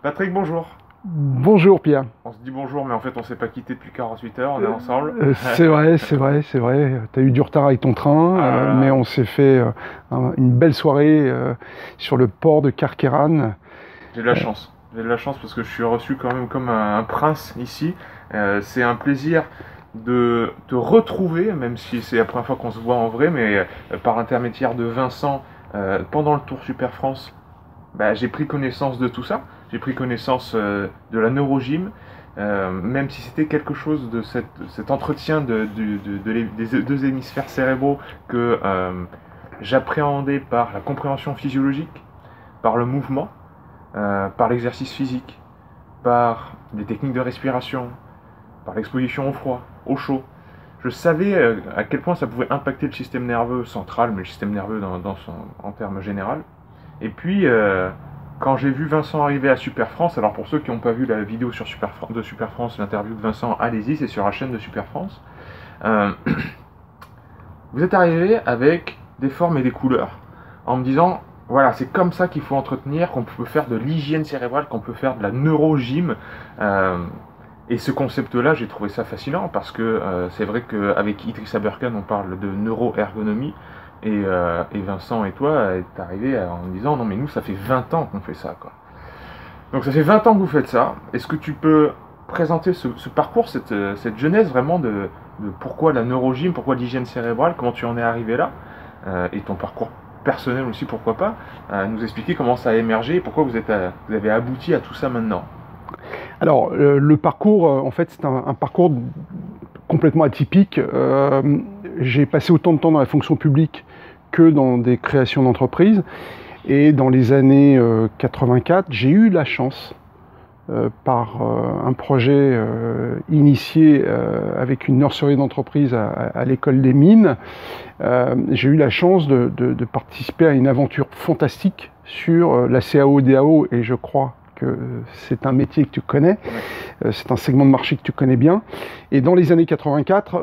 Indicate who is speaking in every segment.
Speaker 1: Patrick, bonjour.
Speaker 2: Bonjour Pierre.
Speaker 1: On se dit bonjour, mais en fait on s'est pas quitté depuis 48 heures, on est ensemble.
Speaker 2: C'est vrai, c'est vrai, c'est vrai. Tu as eu du retard avec ton train, mais on s'est fait une belle soirée sur le port de Carqueiranne.
Speaker 1: J'ai de la chance. J'ai de la chance parce que je suis reçu quand même comme un prince ici. C'est un plaisir de te retrouver, même si c'est la première fois qu'on se voit en vrai, mais par l'intermédiaire de Vincent, pendant le Tour Super France, j'ai pris connaissance de tout ça. J'ai pris connaissance de la neurogym, même si c'était quelque chose de cet entretien des deux hémisphères cérébraux que j'appréhendais par la compréhension physiologique, par le mouvement, par l'exercice physique, par les techniques de respiration, par l'exposition au froid, au chaud. Je savais à quel point ça pouvait impacter le système nerveux central, mais le système nerveux en termes général. Et puis, quand j'ai vu Vincent arriver à Super France, alors pour ceux qui n'ont pas vu la vidéo sur de Super France, l'interview de Vincent, allez-y, c'est sur la chaîne de Super France. Vous êtes arrivé avec des formes et des couleurs, en me disant, voilà, c'est comme ça qu'il faut entretenir, qu'on peut faire de l'hygiène cérébrale, qu'on peut faire de la neurogym. Et ce concept-là, j'ai trouvé ça fascinant, parce que c'est vrai qu'avec Idriss Aberkan, on parle de neuroergonomie. Et Vincent et toi, est arrivé en me disant, non mais nous ça fait 20 ans qu'on fait ça, quoi. Donc ça fait 20 ans que vous faites ça. Est-ce que tu peux présenter ce parcours, cette genèse vraiment de pourquoi la neurogym, pourquoi l'hygiène cérébrale, comment tu en es arrivé là, et ton parcours personnel aussi, pourquoi pas, nous expliquer comment ça a émergé et pourquoi vous avez abouti à tout ça maintenant.
Speaker 2: Alors le parcours, en fait c'est un parcours complètement atypique. J'ai passé autant de temps dans la fonction publique que dans des créations d'entreprises. Et dans les années 84, j'ai eu la chance, par un projet initié avec une nurserie d'entreprise à l'école des mines, j'ai eu la chance de participer à une aventure fantastique sur la CAO-DAO, et je crois que c'est un métier que tu connais, c'est un segment de marché que tu connais bien. Et dans les années 84,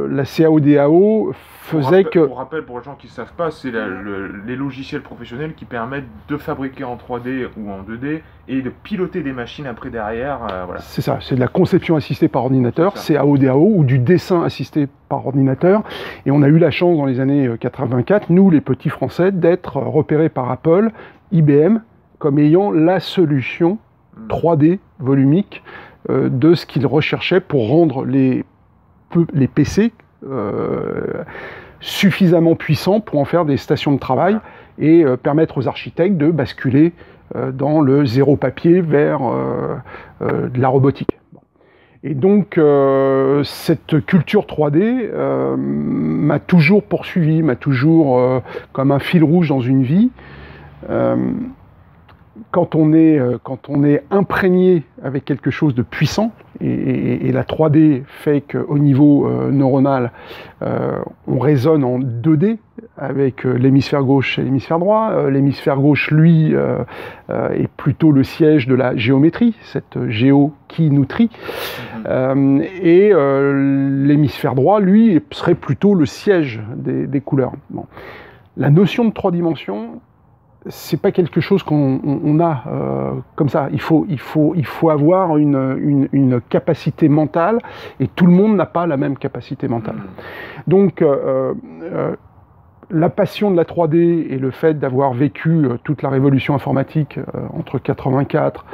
Speaker 2: la CAO-DAO faisait
Speaker 1: Pour rappel, pour les gens qui ne savent pas, c'est les logiciels professionnels qui permettent de fabriquer en 3D ou en 2D et de piloter des machines après derrière. Voilà.
Speaker 2: C'est ça, c'est de la conception assistée par ordinateur, CAO-DAO, ou du dessin assisté par ordinateur. Et on a eu la chance dans les années 84, nous les petits Français, d'être repérés par Apple, IBM, comme ayant la solution 3D volumique de ce qu'ils recherchaient pour rendre les PC suffisamment puissants pour en faire des stations de travail et permettre aux architectes de basculer dans le zéro papier vers de la robotique. Et donc cette culture 3D m'a toujours poursuivi, m'a toujours comme un fil rouge dans une vie. Quand on est imprégné avec quelque chose de puissant, et la 3D fait qu'au niveau neuronal, on résonne en 2D avec l'hémisphère gauche et l'hémisphère droit. L'hémisphère gauche, lui, est plutôt le siège de la géométrie, cette géo qui nous trie. Et l'hémisphère droit, lui, serait plutôt le siège des couleurs. Bon. La notion de 3 dimensions, c'est pas quelque chose qu'on a comme ça. Il faut avoir une capacité mentale, et tout le monde n'a pas la même capacité mentale. Donc la passion de la 3D et le fait d'avoir vécu toute la révolution informatique entre 84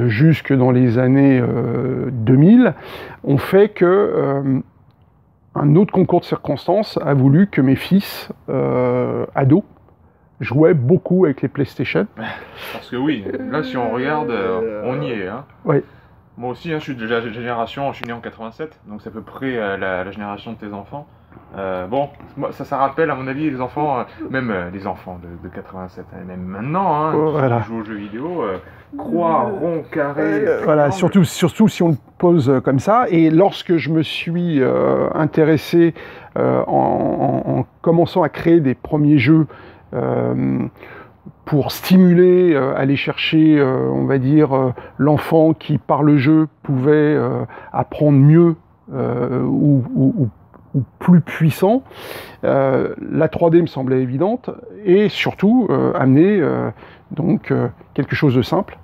Speaker 2: jusque dans les années 2000 ont fait que un autre concours de circonstances a voulu que mes fils ados jouais beaucoup avec les PlayStation.
Speaker 1: Parce que oui, là si on regarde, on y est. Hein.
Speaker 2: Oui.
Speaker 1: Moi aussi, je suis de la génération, je suis né en 87, donc c'est à peu près la génération de tes enfants. Bon, ça rappelle à mon avis les enfants, même les enfants de 87, hein, même maintenant,
Speaker 2: voilà.
Speaker 1: Qui jouent aux jeux vidéo, croix, rond, carré...
Speaker 2: voilà, surtout si on le pose comme ça. Et lorsque je me suis intéressé en commençant à créer des premiers jeux, pour stimuler, aller chercher, on va dire, l'enfant qui, par le jeu, pouvait apprendre mieux ou plus puissant, la 3D me semblait évidente, et surtout amener donc quelque chose de simple,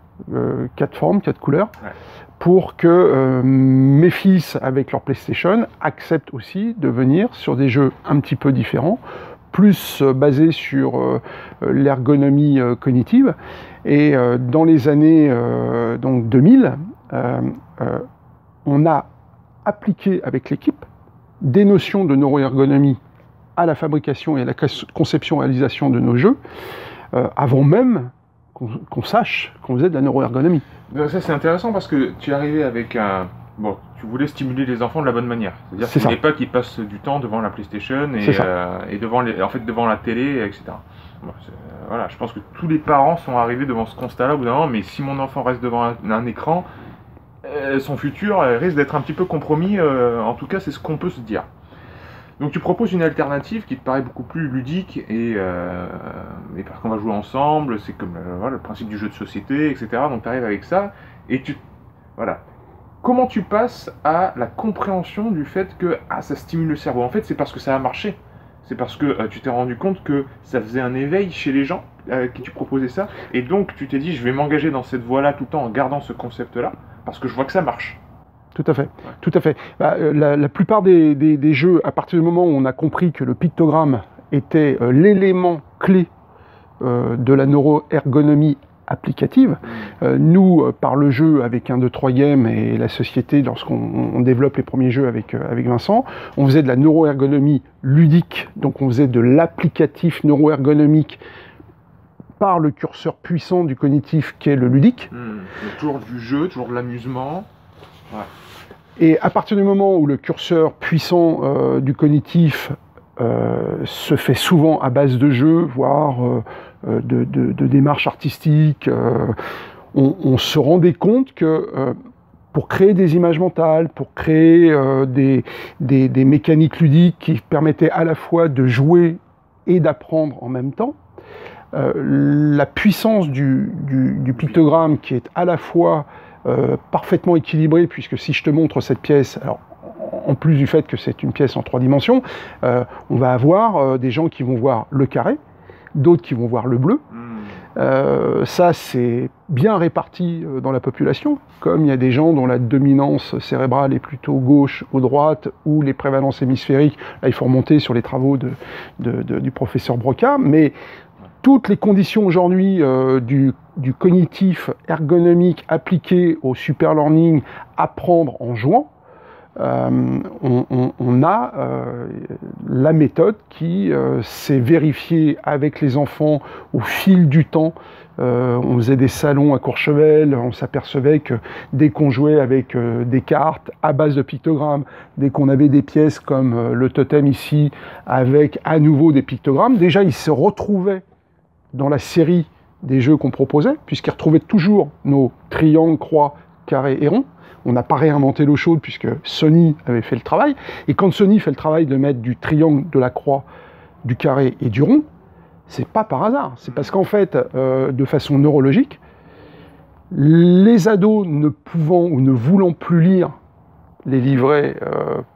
Speaker 2: 4 formes, 4 couleurs,
Speaker 1: Ouais.
Speaker 2: pour que mes fils, avec leur PlayStation, acceptent aussi de venir sur des jeux un petit peu différents, plus basés sur l'ergonomie cognitive. Et dans les années donc 2000, on a appliqué avec l'équipe des notions de neuroergonomie à la fabrication et à la conception-réalisation de nos jeux, avant même qu'on sache qu'on faisait de la neuroergonomie.
Speaker 1: Ça c'est intéressant parce que tu es arrivé avec un... Bon, tu voulais stimuler les enfants de la bonne manière. C'est-à-dire que tu voulais pas qu'ils passent du temps devant la PlayStation et devant, devant la télé, etc. Bon, voilà, je pense que tous les parents sont arrivés devant ce constat-là au bout d'un moment, mais si mon enfant reste devant un écran, son futur risque d'être un petit peu compromis, en tout cas c'est ce qu'on peut se dire. Donc tu proposes une alternative qui te paraît beaucoup plus ludique et parce qu'on va jouer ensemble, c'est comme voilà, le principe du jeu de société, etc. Donc tu arrives avec ça et voilà. Comment tu passes à la compréhension du fait que ça stimule le cerveau? En fait, c'est parce que ça a marché. C'est parce que tu t'es rendu compte que ça faisait un éveil chez les gens qui tu proposais ça. Et donc, tu t'es dit, je vais m'engager dans cette voie-là tout le temps en gardant ce concept-là, parce que je vois que ça marche.
Speaker 2: Tout à fait, tout à fait. La plupart des jeux, à partir du moment où on a compris que le pictogramme était l'élément clé de la neuroergonomie applicative. Nous, par le jeu avec 1, 2, 3 Games et la société, lorsqu'on développe les premiers jeux avec Vincent, on faisait de la neuroergonomie ludique, donc on faisait de l'applicatif neuroergonomique par le curseur puissant du cognitif qui est le ludique.
Speaker 1: Donc, toujours du jeu, toujours de l'amusement. Ouais.
Speaker 2: Et à partir du moment où le curseur puissant du cognitif se fait souvent à base de jeux, voire de démarches artistiques, on se rendait compte que pour créer des images mentales, pour créer des mécaniques ludiques qui permettaient à la fois de jouer et d'apprendre en même temps, la puissance du pictogramme qui est à la fois parfaitement équilibré, puisque si je te montre cette pièce, alors en plus du fait que c'est une pièce en 3 dimensions, on va avoir des gens qui vont voir le carré, d'autres qui vont voir le bleu. Ça, c'est bien réparti dans la population, comme il y a des gens dont la dominance cérébrale est plutôt gauche ou droite, ou les prévalences hémisphériques, là il faut remonter sur les travaux du professeur Broca, mais toutes les conditions aujourd'hui du cognitif ergonomique appliqué au super learning, apprendre en jouant, on a la méthode qui s'est vérifiée avec les enfants au fil du temps. On faisait des salons à Courchevel, on s'apercevait que dès qu'on jouait avec des cartes à base de pictogrammes, dès qu'on avait des pièces comme le totem ici, avec à nouveau des pictogrammes, déjà ils se retrouvaient dans la série des jeux qu'on proposait, puisqu'ils retrouvaient toujours nos triangles, croix, carrés et ronds. On n'a pas réinventé l'eau chaude, puisque Sony avait fait le travail. Et quand Sony fait le travail de mettre du triangle, de la croix, du carré et du rond, c'est pas par hasard. C'est parce qu'en fait, de façon neurologique, les ados ne pouvant ou ne voulant plus lire les livrets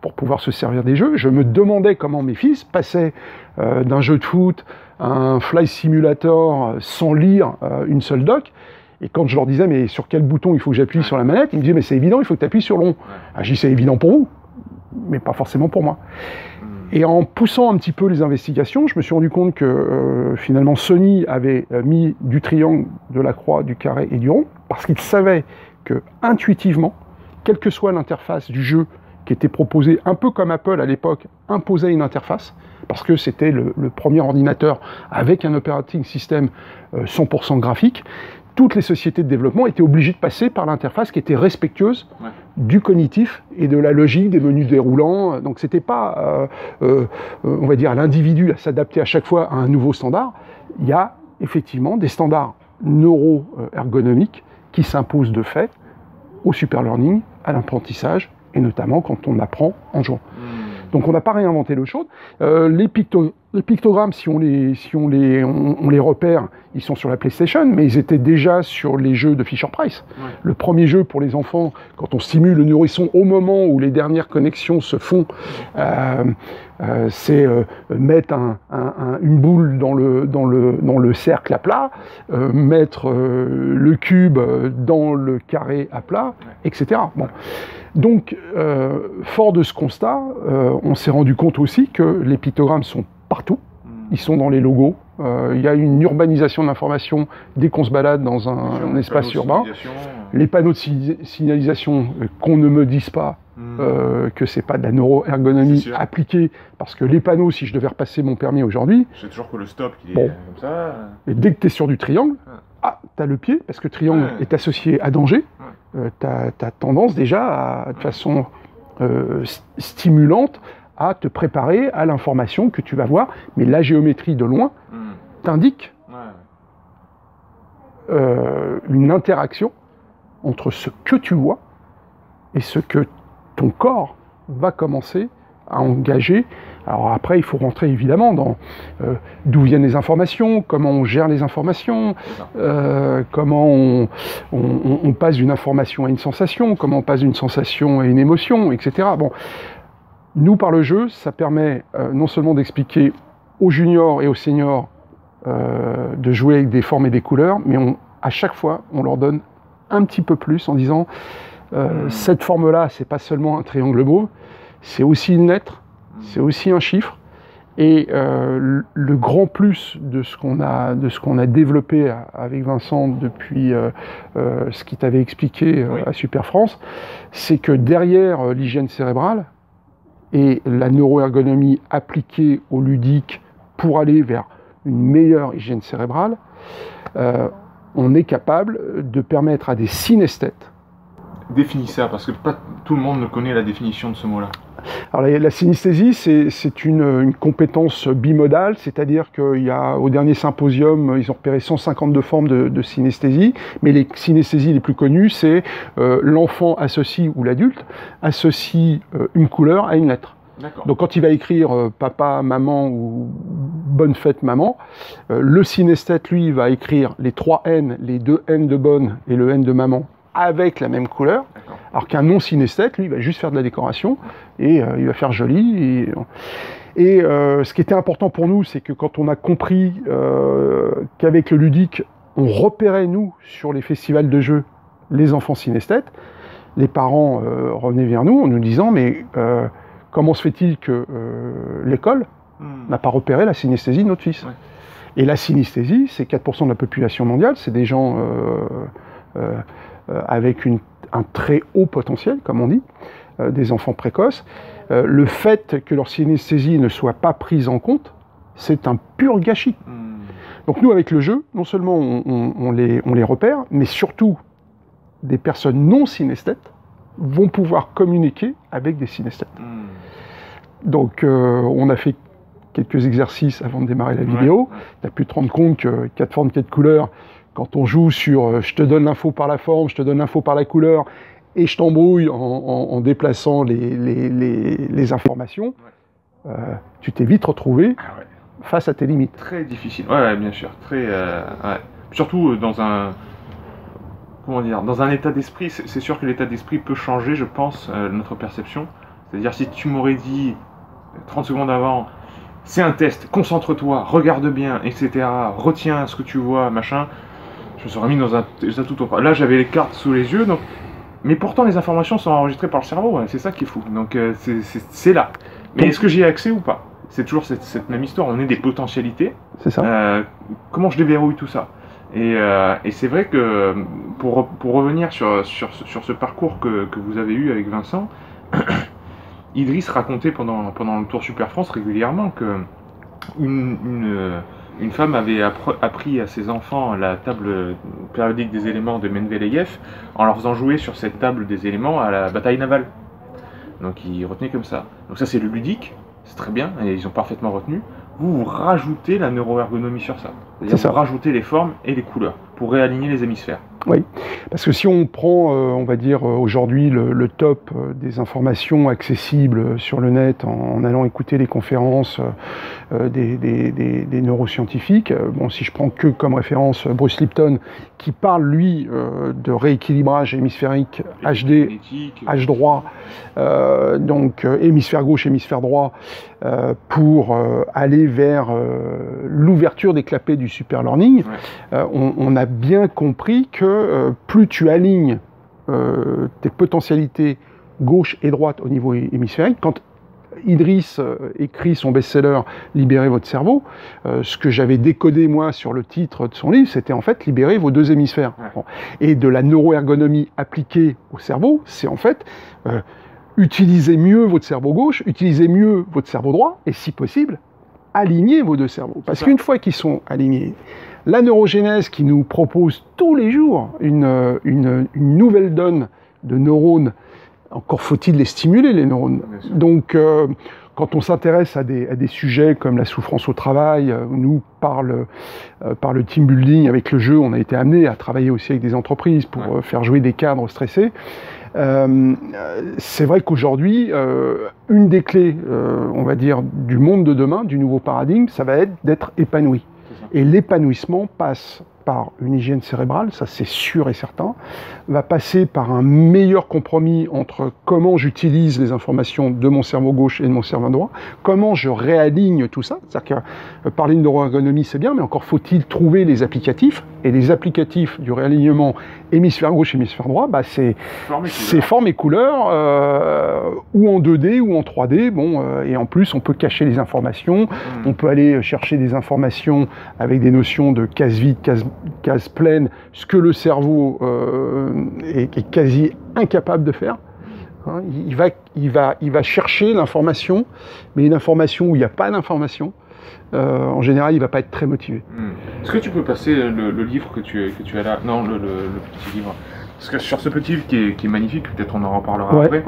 Speaker 2: pour pouvoir se servir des jeux, je me demandais comment mes fils passaient d'un jeu de foot à un fly simulator sans lire une seule doc. Et quand je leur disais, mais sur quel bouton il faut que j'appuie sur la manette, ils me disaient, mais c'est évident, il faut que tu appuies sur le rond. Ah, je dis, c'est évident pour vous, mais pas forcément pour moi. Et en poussant un petit peu les investigations, je me suis rendu compte que finalement Sony avait mis du triangle, de la croix, du carré et du rond, parce qu'il savait que intuitivement, quelle que soit l'interface du jeu qui était proposée, un peu comme Apple à l'époque imposait une interface, parce que c'était le premier ordinateur avec un operating system 100% graphique, toutes les sociétés de développement étaient obligées de passer par l'interface qui était respectueuse du cognitif et de la logique des menus déroulants. Donc c'était pas, on va dire, à l'individu à s'adapter à chaque fois à un nouveau standard. Il y a effectivement des standards neuro-ergonomiques qui s'imposent de fait au super learning, à l'apprentissage, et notamment quand on apprend en jouant. Donc on n'a pas réinventé l'eau chaude. Les Les pictogrammes, si on les repère, ils sont sur la PlayStation, mais ils étaient déjà sur les jeux de Fisher-Price.
Speaker 1: Ouais.
Speaker 2: Le premier jeu pour les enfants, quand on stimule le nourrisson au moment où les dernières connexions se font, c'est mettre une boule dans le cercle à plat, mettre le cube dans le carré à plat, etc. Bon. Donc, fort de ce constat, on s'est rendu compte aussi que les pictogrammes sont partout. Ils sont dans les logos. Il y a une urbanisation de l'information dès qu'on se balade dans un espace urbain. Les panneaux de signalisation, qu'on ne me dise pas que c'est pas de la neuroergonomie appliquée, parce que les panneaux, si je devais repasser mon permis aujourd'hui,
Speaker 1: c'est toujours que le stop qui est comme ça.
Speaker 2: Et dès que tu es sur du triangle, t'as le pied, parce que triangle est associé à danger. T'as tendance déjà, de façon stimulante, à te préparer à l'information que tu vas voir, mais la géométrie de loin t'indique une interaction entre ce que tu vois et ce que ton corps va commencer à engager. Alors après, il faut rentrer évidemment dans d'où viennent les informations, comment on gère les informations, comment on passe d'une information à une sensation, comment on passe d'une sensation à une émotion, etc. Bon, nous, par le jeu, ça permet non seulement d'expliquer aux juniors et aux seniors de jouer avec des formes et des couleurs, mais à chaque fois, on leur donne un petit peu plus en disant cette forme-là, c'est pas seulement un triangle mauve, c'est aussi une lettre, c'est aussi un chiffre, et le grand plus de ce qu'on a développé avec Vincent depuis ce qu'il t'avait expliqué à Super France, c'est que derrière l'hygiène cérébrale et la neuroergonomie appliquée au ludique pour aller vers une meilleure hygiène cérébrale, on est capable de permettre à des synesthètes.
Speaker 1: Définis ça, parce que pas tout le monde ne connaît la définition de ce mot-là.
Speaker 2: Alors la synesthésie, c'est une compétence bimodale, c'est-à-dire qu'au dernier symposium, ils ont repéré 152 formes de synesthésie, mais les synesthésies les plus connues, c'est l'enfant associe, ou l'adulte, associe une couleur à une lettre. Donc quand il va écrire papa, maman ou bonne fête maman, le synesthète, lui, va écrire les 3 N, les 2 N de bonne et le N de maman, avec la même couleur, alors qu'un non-synesthète, lui, il va juste faire de la décoration, et il va faire joli. Et ce qui était important pour nous, c'est que quand on a compris qu'avec le ludique, on repérait, nous, sur les festivals de jeux, les enfants synesthètes, les parents revenaient vers nous en nous disant, mais comment se fait-il que l'école n'a pas repéré la synesthésie de notre fils ? Et la synesthésie, c'est 4% de la population mondiale, c'est des gens avec un très haut potentiel, comme on dit, des enfants précoces. Le fait que leur synesthésie ne soit pas prise en compte, c'est un pur gâchis. Donc nous, avec le jeu, non seulement on les repère, mais surtout, des personnes non synesthètes vont pouvoir communiquer avec des synesthètes. Donc on a fait quelques exercices avant de démarrer la vidéo. Tu as pu te rendre compte que 4 formes, 4 couleurs, quand on joue sur je te donne l'info par la forme, je te donne l'info par la couleur, et je t'embrouille en déplaçant les informations, tu t'es vite retrouvé face à tes limites.
Speaker 1: Très difficile, bien sûr. Surtout dans un état d'esprit, c'est sûr que l'état d'esprit peut changer, je pense, notre perception. C'est-à-dire, si tu m'aurais dit 30 secondes avant, c'est un test, concentre-toi, regarde bien, etc., retiens ce que tu vois, machin, je me serais mis dans un tout autre. Là, j'avais les cartes sous les yeux, donc... mais pourtant, les informations sont enregistrées par le cerveau, c'est ça qui est fou. Donc, c'est là. Mais est-ce que j'y ai accès ou pas? C'est toujours cette même histoire, on est des potentialités.
Speaker 2: C'est ça.
Speaker 1: Comment je déverrouille tout ça? Et c'est vrai que, pour revenir sur ce parcours que vous avez eu avec Vincent, Idriss racontait pendant le Tour Super France régulièrement que une femme avait appris à ses enfants la table périodique des éléments de Mendeleïev en leur faisant jouer sur cette table des éléments à la bataille navale. Donc ils retenaient comme ça. Donc ça c'est le ludique, c'est très bien, et ils ont parfaitement retenu. Vous rajoutez la neuroergonomie sur ça. C'est-à-dire vous rajoutez les formes et les couleurs pour réaligner les hémisphères.
Speaker 2: Oui, parce que si on prend, on va dire, aujourd'hui le top des informations accessibles sur le net en allant écouter les conférences des neuroscientifiques, bon, si je prends que comme référence Bruce Lipton, qui parle, lui, de rééquilibrage hémisphérique HD, H droit, donc hémisphère gauche, hémisphère droit, pour aller vers l'ouverture des clapets du super learning, on a bien compris que plus tu alignes tes potentialités gauche et droite au niveau hémisphérique, quand Idriss écrit son best-seller « Libérez votre cerveau », ce que j'avais décodé moi sur le titre de son livre, c'était en fait « Libérez vos deux hémisphères ». Bon. Et de la neuroergonomie appliquée au cerveau, c'est en fait utilisez mieux votre cerveau gauche, utilisez mieux votre cerveau droit, et si possible, alignez vos deux cerveaux. Parce qu'une fois qu'ils sont alignés, la neurogénèse qui nous propose tous les jours une nouvelle donne de neurones, encore faut-il les stimuler, les neurones. Donc, quand on s'intéresse à des sujets comme la souffrance au travail, nous, par le team building, avec le jeu, on a été amené à travailler aussi avec des entreprises pour faire jouer des cadres stressés. C'est vrai qu'aujourd'hui, une des clés, on va dire, du monde de demain, du nouveau paradigme, ça va être d'être épanoui. Et l'épanouissement passe par une hygiène cérébrale, ça c'est sûr et certain, va passer par un meilleur compromis entre comment j'utilise les informations de mon cerveau gauche et de mon cerveau droit, comment je réaligne tout ça, c'est-à-dire que parler de neuroergonomie c'est bien, mais encore faut-il trouver les applicatifs, et les applicatifs du réalignement hémisphère gauche, hémisphère droit, bah c'est forme et couleur, ou en 2D ou en 3D, bon, et en plus on peut cacher les informations, on peut aller chercher des informations avec des notions de case vide, case pleine, ce que le cerveau est quasi incapable de faire. Hein, il va chercher l'information, mais une information où il n'y a pas d'information, en général, il ne va pas être très motivé.
Speaker 1: Est-ce que tu peux passer le livre que tu as là? Non, le petit livre. Parce que sur ce petit livre qui est magnifique, peut-être on en reparlera après,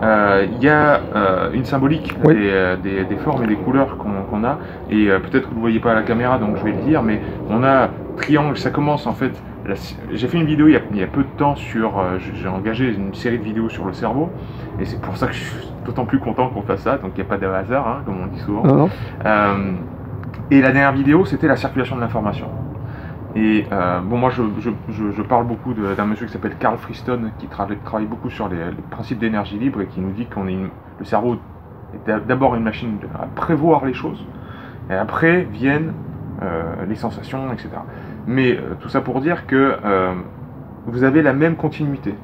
Speaker 1: il y a une symbolique des formes et des couleurs qu'on a, et peut-être que vous ne le voyez pas à la caméra, donc je vais le dire, mais on a triangle, ça commence en fait, j'ai fait une vidéo il y a peu de temps sur, j'ai engagé une série de vidéos sur le cerveau, et c'est pour ça que je suis d'autant plus content qu'on fasse ça, donc il n'y a pas de hasard, hein, comme on dit souvent.
Speaker 2: Non.
Speaker 1: Et la dernière vidéo, c'était la circulation de l'information. Et bon, moi je parle beaucoup d'un monsieur qui s'appelle Carl Friston, qui travaille beaucoup sur les principes d'énergie libre, et qui nous dit qu'on est le cerveau est d'abord une machine à prévoir les choses, et après viennent les sensations, etc. Mais tout ça pour dire que vous avez la même continuité.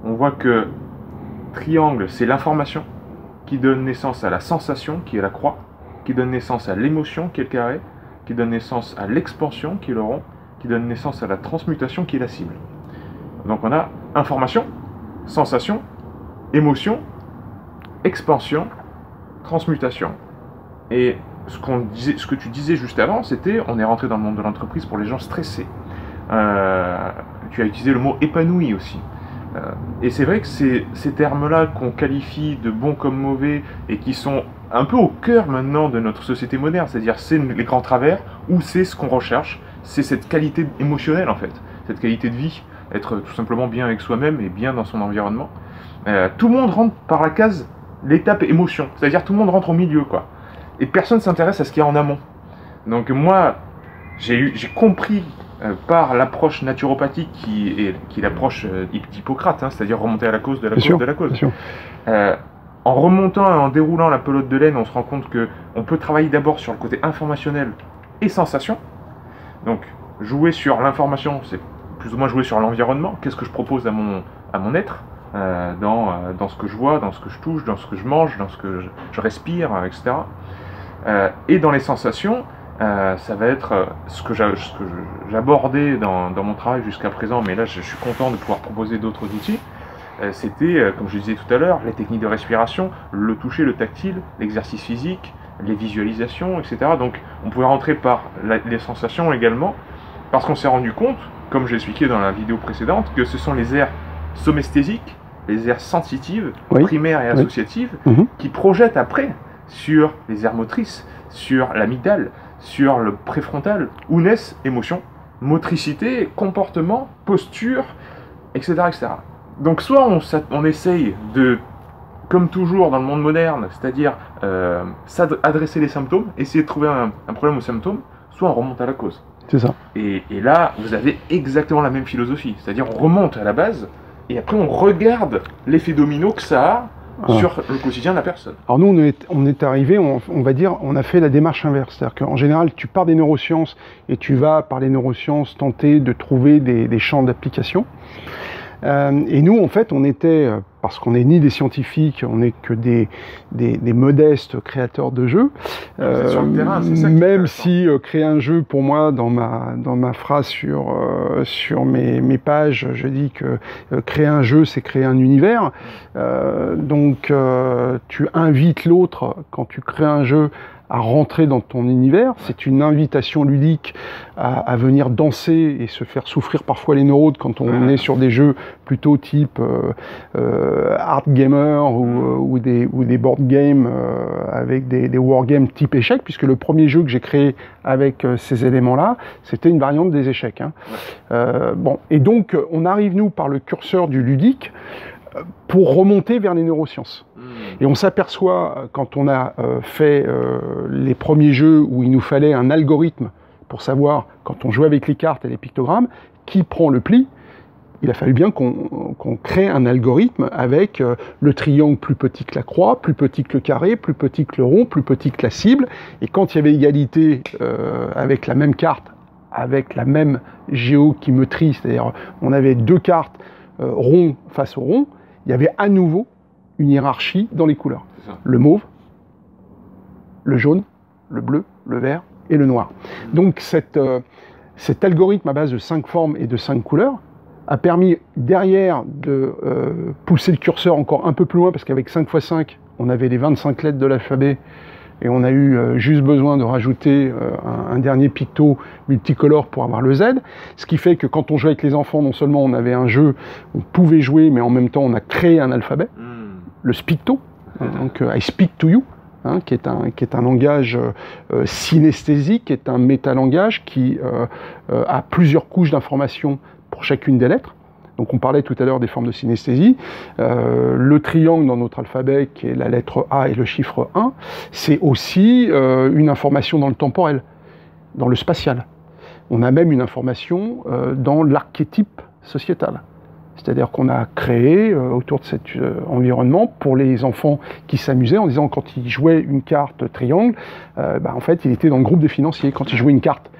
Speaker 1: On voit que triangle, c'est l'information qui donne naissance à la sensation, qui est la croix, qui donne naissance à l'émotion, qui est le carré, qui donne naissance à l'expansion, qui est le rond, qui donne naissance à la transmutation, qui est la cible. Donc on a information, sensation, émotion, expansion, transmutation. Et ce que tu disais juste avant, c'était on est rentré dans le monde de l'entreprise pour les gens stressés. Tu as utilisé le mot épanoui aussi. Et c'est vrai que ces termes-là qu'on qualifie de bons comme mauvais et qui sont un peu au cœur maintenant de notre société moderne, c'est-à-dire c'est les grands travers ou c'est ce qu'on recherche, c'est cette qualité émotionnelle en fait, cette qualité de vie, être tout simplement bien avec soi-même et bien dans son environnement. Tout le monde rentre par la case, l'étape émotion, c'est-à-dire tout le monde rentre au milieu quoi, et personne ne s'intéresse à ce qu'il y a en amont. Donc moi, j'ai compris par l'approche naturopathique qui est l'approche d'Hippocrate, hein, c'est-à-dire remonter à la cause de la cause de la cause. En remontant et en déroulant la pelote de laine, on se rend compte qu'on peut travailler d'abord sur le côté informationnel et sensation. Donc jouer sur l'information, c'est plus ou moins jouer sur l'environnement. Qu'est-ce que je propose à mon être dans ce que je vois, dans ce que je touche, dans ce que je mange, dans ce que je respire, etc. Et dans les sensations, ça va être ce que j'abordais dans mon travail jusqu'à présent, mais là je suis content de pouvoir proposer d'autres outils. C'était, comme je disais tout à l'heure, les techniques de respiration, le toucher, le tactile, l'exercice physique, les visualisations, etc. Donc on pouvait rentrer par les sensations également, parce qu'on s'est rendu compte, comme j'ai expliqué dans la vidéo précédente, que ce sont les aires somesthésiques, les aires sensitives, primaires et associatives, qui projettent après sur les aires motrices, sur l'amygdale, sur le préfrontal, où naissent émotions, motricité, comportement, posture, etc. etc. Donc soit on essaye de, comme toujours dans le monde moderne, c'est-à-dire adresser les symptômes, essayer de trouver un problème aux symptômes, soit on remonte à la cause.
Speaker 2: C'est ça.
Speaker 1: Et là, vous avez exactement la même philosophie, c'est-à-dire on remonte à la base, et après on regarde l'effet domino que ça a sur le quotidien de la personne.
Speaker 2: Alors nous, on est arrivé, on va dire, on a fait la démarche inverse. C'est-à-dire qu'en général, tu pars des neurosciences et tu vas, par les neurosciences, tenter de trouver des champs d'application. Et nous, en fait, on était, parce qu'on n'est ni des scientifiques, on n'est que des modestes créateurs de jeux.
Speaker 1: Sur le terrain, c'est ça
Speaker 2: même si créer un jeu, pour moi, dans ma phrase sur mes pages, je dis que créer un jeu, c'est créer un univers. Donc, tu invites l'autre, quand tu crées un jeu, à rentrer dans ton univers. C'est une invitation ludique à venir danser et se faire souffrir parfois les neurones quand on est sur des jeux plutôt type hard gamer ou des board games avec des wargames type échecs, puisque le premier jeu que j'ai créé avec ces éléments-là, c'était une variante des échecs. Bon, et donc on arrive nous par le curseur du ludique pour remonter vers les neurosciences. Et on s'aperçoit, quand on a fait les premiers jeux où il nous fallait un algorithme pour savoir, quand on jouait avec les cartes et les pictogrammes, qui prend le pli, il a fallu bien qu'on crée un algorithme avec le triangle plus petit que la croix, plus petit que le carré, plus petit que le rond, plus petit que la cible. Et quand il y avait égalité avec la même carte, avec la même géométrie, c'est-à-dire on avait deux cartes rond face au rond, il y avait à nouveau une hiérarchie dans les couleurs. Le mauve, le jaune, le bleu, le vert et le noir. Donc cet algorithme à base de 5 formes et de 5 couleurs a permis derrière de pousser le curseur encore un peu plus loin, parce qu'avec 5 x 5, on avait les 25 lettres de l'alphabet, et on a eu juste besoin de rajouter un dernier picto multicolore pour avoir le Z, ce qui fait que quand on jouait avec les enfants, non seulement on avait un jeu, on pouvait jouer, mais en même temps on a créé un alphabet, le Speakto, donc I speak to you, qui est un langage synesthésique, qui est un métalangage qui a plusieurs couches d'informations pour chacune des lettres. Donc on parlait tout à l'heure des formes de synesthésie. Le triangle dans notre alphabet, qui est la lettre A et le chiffre 1, c'est aussi une information dans le temporel, dans le spatial. On a même une information dans l'archétype sociétal. C'est-à-dire qu'on a créé autour de cet environnement pour les enfants qui s'amusaient en disant quand ils jouaient une carte triangle, en fait il était dans le groupe des financiers. Quand ils jouaient une carte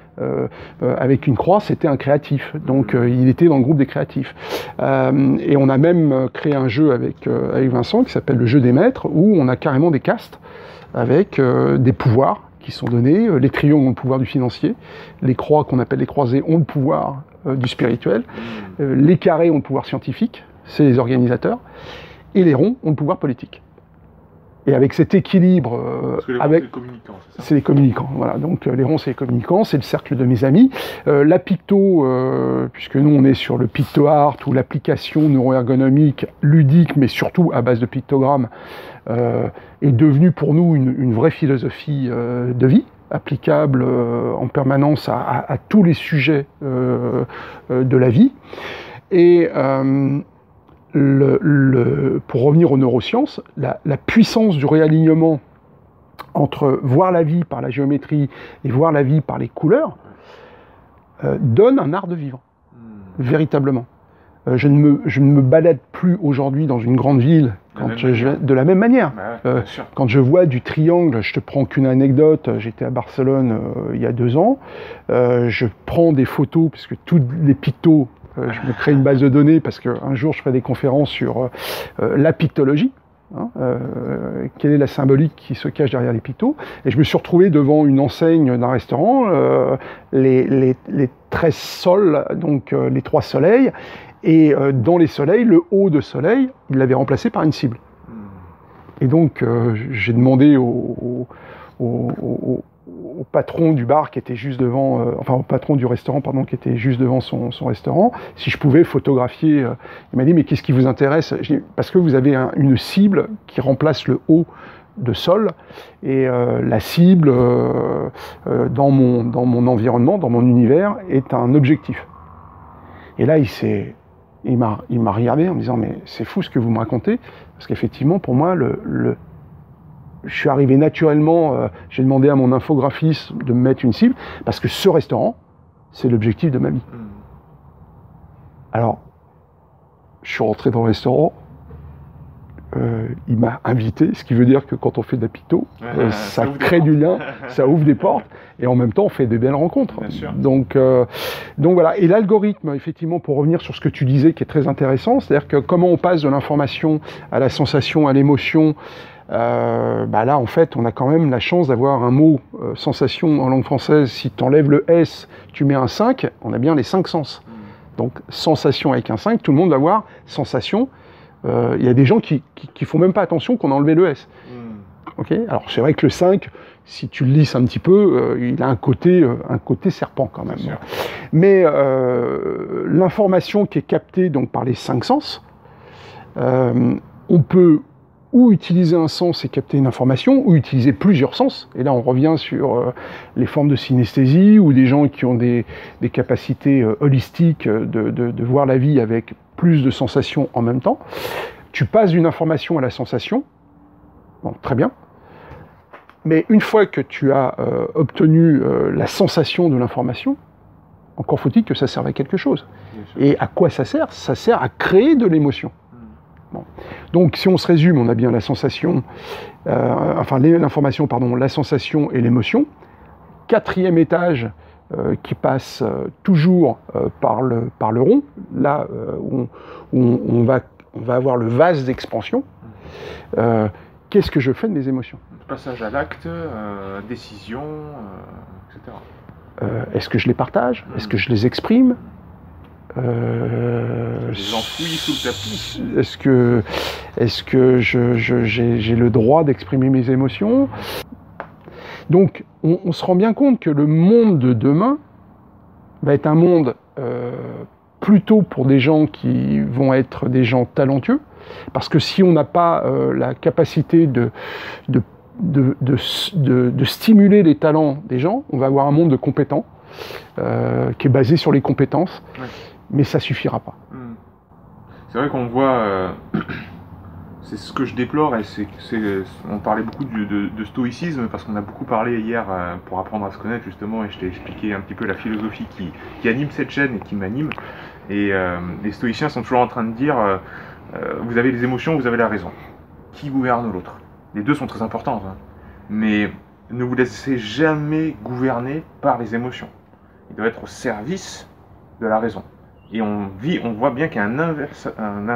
Speaker 2: avec une croix, c'était un créatif, donc il était dans le groupe des créatifs. Et on a même créé un jeu avec Vincent qui s'appelle le jeu des maîtres, où on a carrément des castes avec des pouvoirs qui sont donnés. Les triangles ont le pouvoir du financier, les croix qu'on appelle les croisés ont le pouvoir du spirituel, les carrés ont le pouvoir scientifique, c'est les organisateurs, et les ronds ont le pouvoir politique. Et avec cet équilibre,
Speaker 1: parce que les ronds, c'est les communicants, c'est ça ?
Speaker 2: C'est les communicants, voilà. Donc les ronds, c'est les communicants, c'est le cercle de mes amis. La picto, puisque nous on est sur le picto-art ou l'application neuroergonomique ludique, mais surtout à base de pictogrammes, est devenue pour nous une vraie philosophie de vie, applicable en permanence à tous les sujets de la vie. Et pour revenir aux neurosciences, la puissance du réalignement entre voir la vie par la géométrie et voir la vie par les couleurs donne un art de vivre, véritablement. Je ne me balade plus aujourd'hui dans une grande ville de la même manière. Quand je vois du triangle, je te prends qu'une anecdote, j'étais à Barcelone il y a 2 ans, je prends des photos, puisque tous les pictos, je me crée une base de données, parce qu'un jour je ferai des conférences sur la pictologie, quelle est la symbolique qui se cache derrière les pictos, et je me suis retrouvé devant une enseigne d'un restaurant, les 13 sols, donc les 3 soleils, et dans les soleils, le haut de soleil, il l'avait remplacé par une cible. Et donc j'ai demandé au patron du bar qui était juste devant, au patron du restaurant, pardon, qui était juste devant son restaurant, si je pouvais photographier. Il m'a dit, mais qu'est-ce qui vous intéresse ? J'ai dit, parce que vous avez une cible qui remplace le haut de sol, et la cible dans mon environnement, dans mon univers, est un objectif. Et là, il m'a regardé en me disant, mais c'est fou ce que vous me racontez, parce qu'effectivement, pour moi, je suis arrivé naturellement, j'ai demandé à mon infographiste de me mettre une cible, parce que ce restaurant, c'est l'objectif de ma vie. Alors, je suis rentré dans le restaurant, il m'a invité, ce qui veut dire que quand on fait de la picto, ça crée du lien, ça ouvre des portes, et en même temps on fait des belles rencontres. Donc voilà, et l'algorithme, effectivement, pour revenir sur ce que tu disais, qui est très intéressant, c'est-à-dire que comment on passe de l'information à la sensation, à l'émotion, là en fait on a quand même la chance d'avoir un mot sensation en langue française. Si tu enlèves le S, tu mets un 5, on a bien les 5 sens. Donc sensation avec un 5, tout le monde va voir sensation. Il y a des gens qui font même pas attention qu'on a enlevé le S. Okay, alors c'est vrai que le 5, si tu le lisses un petit peu, il a un côté serpent quand même. Mais l'information qui est captée donc par les 5 sens, on peut ou utiliser un sens et capter une information, ou utiliser plusieurs sens. Et là, on revient sur les formes de synesthésie, ou des gens qui ont des capacités holistiques de voir la vie avec plus de sensations en même temps. Tu passes d'une information à la sensation, bon, très bien. Mais une fois que tu as obtenu la sensation de l'information, encore faut-il que ça serve à quelque chose. Et à quoi ça sert? Ça sert à créer de l'émotion. Bon. Donc si on se résume, on a bien la sensation, l'information, pardon, la sensation et l'émotion. Quatrième étage qui passe toujours par le rond, là où on va avoir le vase d'expansion. Qu'est-ce que je fais de mes émotions?
Speaker 1: Passage à l'acte, décision, etc.
Speaker 2: Est-ce que je les partage? Est-ce que je les exprime?
Speaker 1: Les enfouis sous le tapis.
Speaker 2: Est-ce que j'ai le droit d'exprimer mes émotions? Donc, on se rend bien compte que le monde de demain va être un monde plutôt pour des gens qui vont être des gens talentueux, parce que si on n'a pas la capacité de stimuler les talents des gens, on va avoir un monde de compétents qui est basé sur les compétences. Ouais. Mais ça suffira pas.
Speaker 1: C'est vrai qu'on voit, c'est ce que je déplore, et on parlait beaucoup de stoïcisme, parce qu'on a beaucoup parlé hier pour apprendre à se connaître justement, et je t'ai expliqué un petit peu la philosophie qui anime cette chaîne et qui m'anime. Et les stoïciens sont toujours en train de dire, vous avez les émotions, vous avez la raison. Qui gouverne l'autre? Les deux sont très importantes, hein. Mais ne vous laissez jamais gouverner par les émotions. Il doit être au service de la raison. Et on voit bien qu'il y a une inversation, un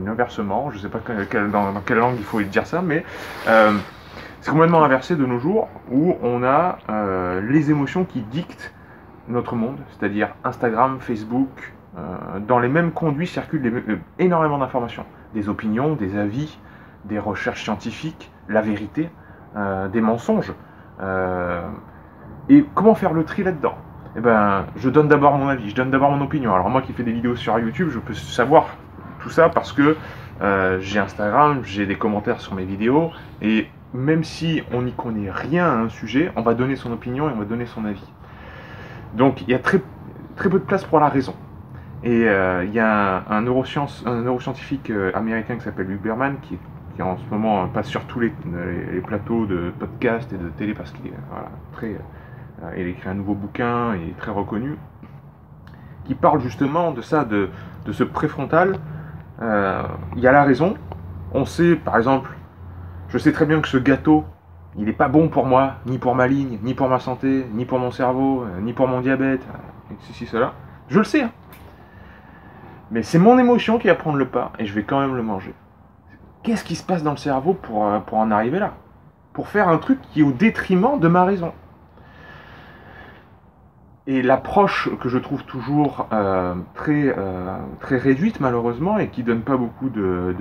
Speaker 1: inversement, je ne sais pas dans quelle langue il faut dire ça, mais c'est complètement inversé de nos jours, où on a les émotions qui dictent notre monde, c'est-à-dire Instagram, Facebook, dans les mêmes conduits circulent énormément d'informations, des opinions, des avis, des recherches scientifiques, la vérité, des mensonges. Et comment faire le tri là-dedans? Eh ben, je donne d'abord mon avis, je donne d'abord mon opinion. Alors moi qui fais des vidéos sur YouTube, je peux savoir tout ça parce que j'ai Instagram, j'ai des commentaires sur mes vidéos, et même si on n'y connaît rien à un sujet, on va donner son opinion et on va donner son avis. Donc il y a très peu de place pour la raison. Et il y a un neuroscientifique américain qui s'appelle Huberman, qui en ce moment passe sur tous les plateaux de podcast et de télé, parce qu'il est il a écrit un nouveau bouquin, il est très reconnu, qui parle justement de ça, de ce préfrontal. Il y a la raison. On sait, par exemple, je sais très bien que ce gâteau, il n'est pas bon pour moi, ni pour ma ligne, ni pour ma santé, ni pour mon cerveau, ni pour mon diabète, et ceci, cela. Je le sais, hein. Mais c'est mon émotion qui va prendre le pas, et je vais quand même le manger. Qu'est-ce qui se passe dans le cerveau pour en arriver là? Pour faire un truc qui est au détriment de ma raison. Et l'approche que je trouve toujours très réduite malheureusement, et qui donne pas beaucoup de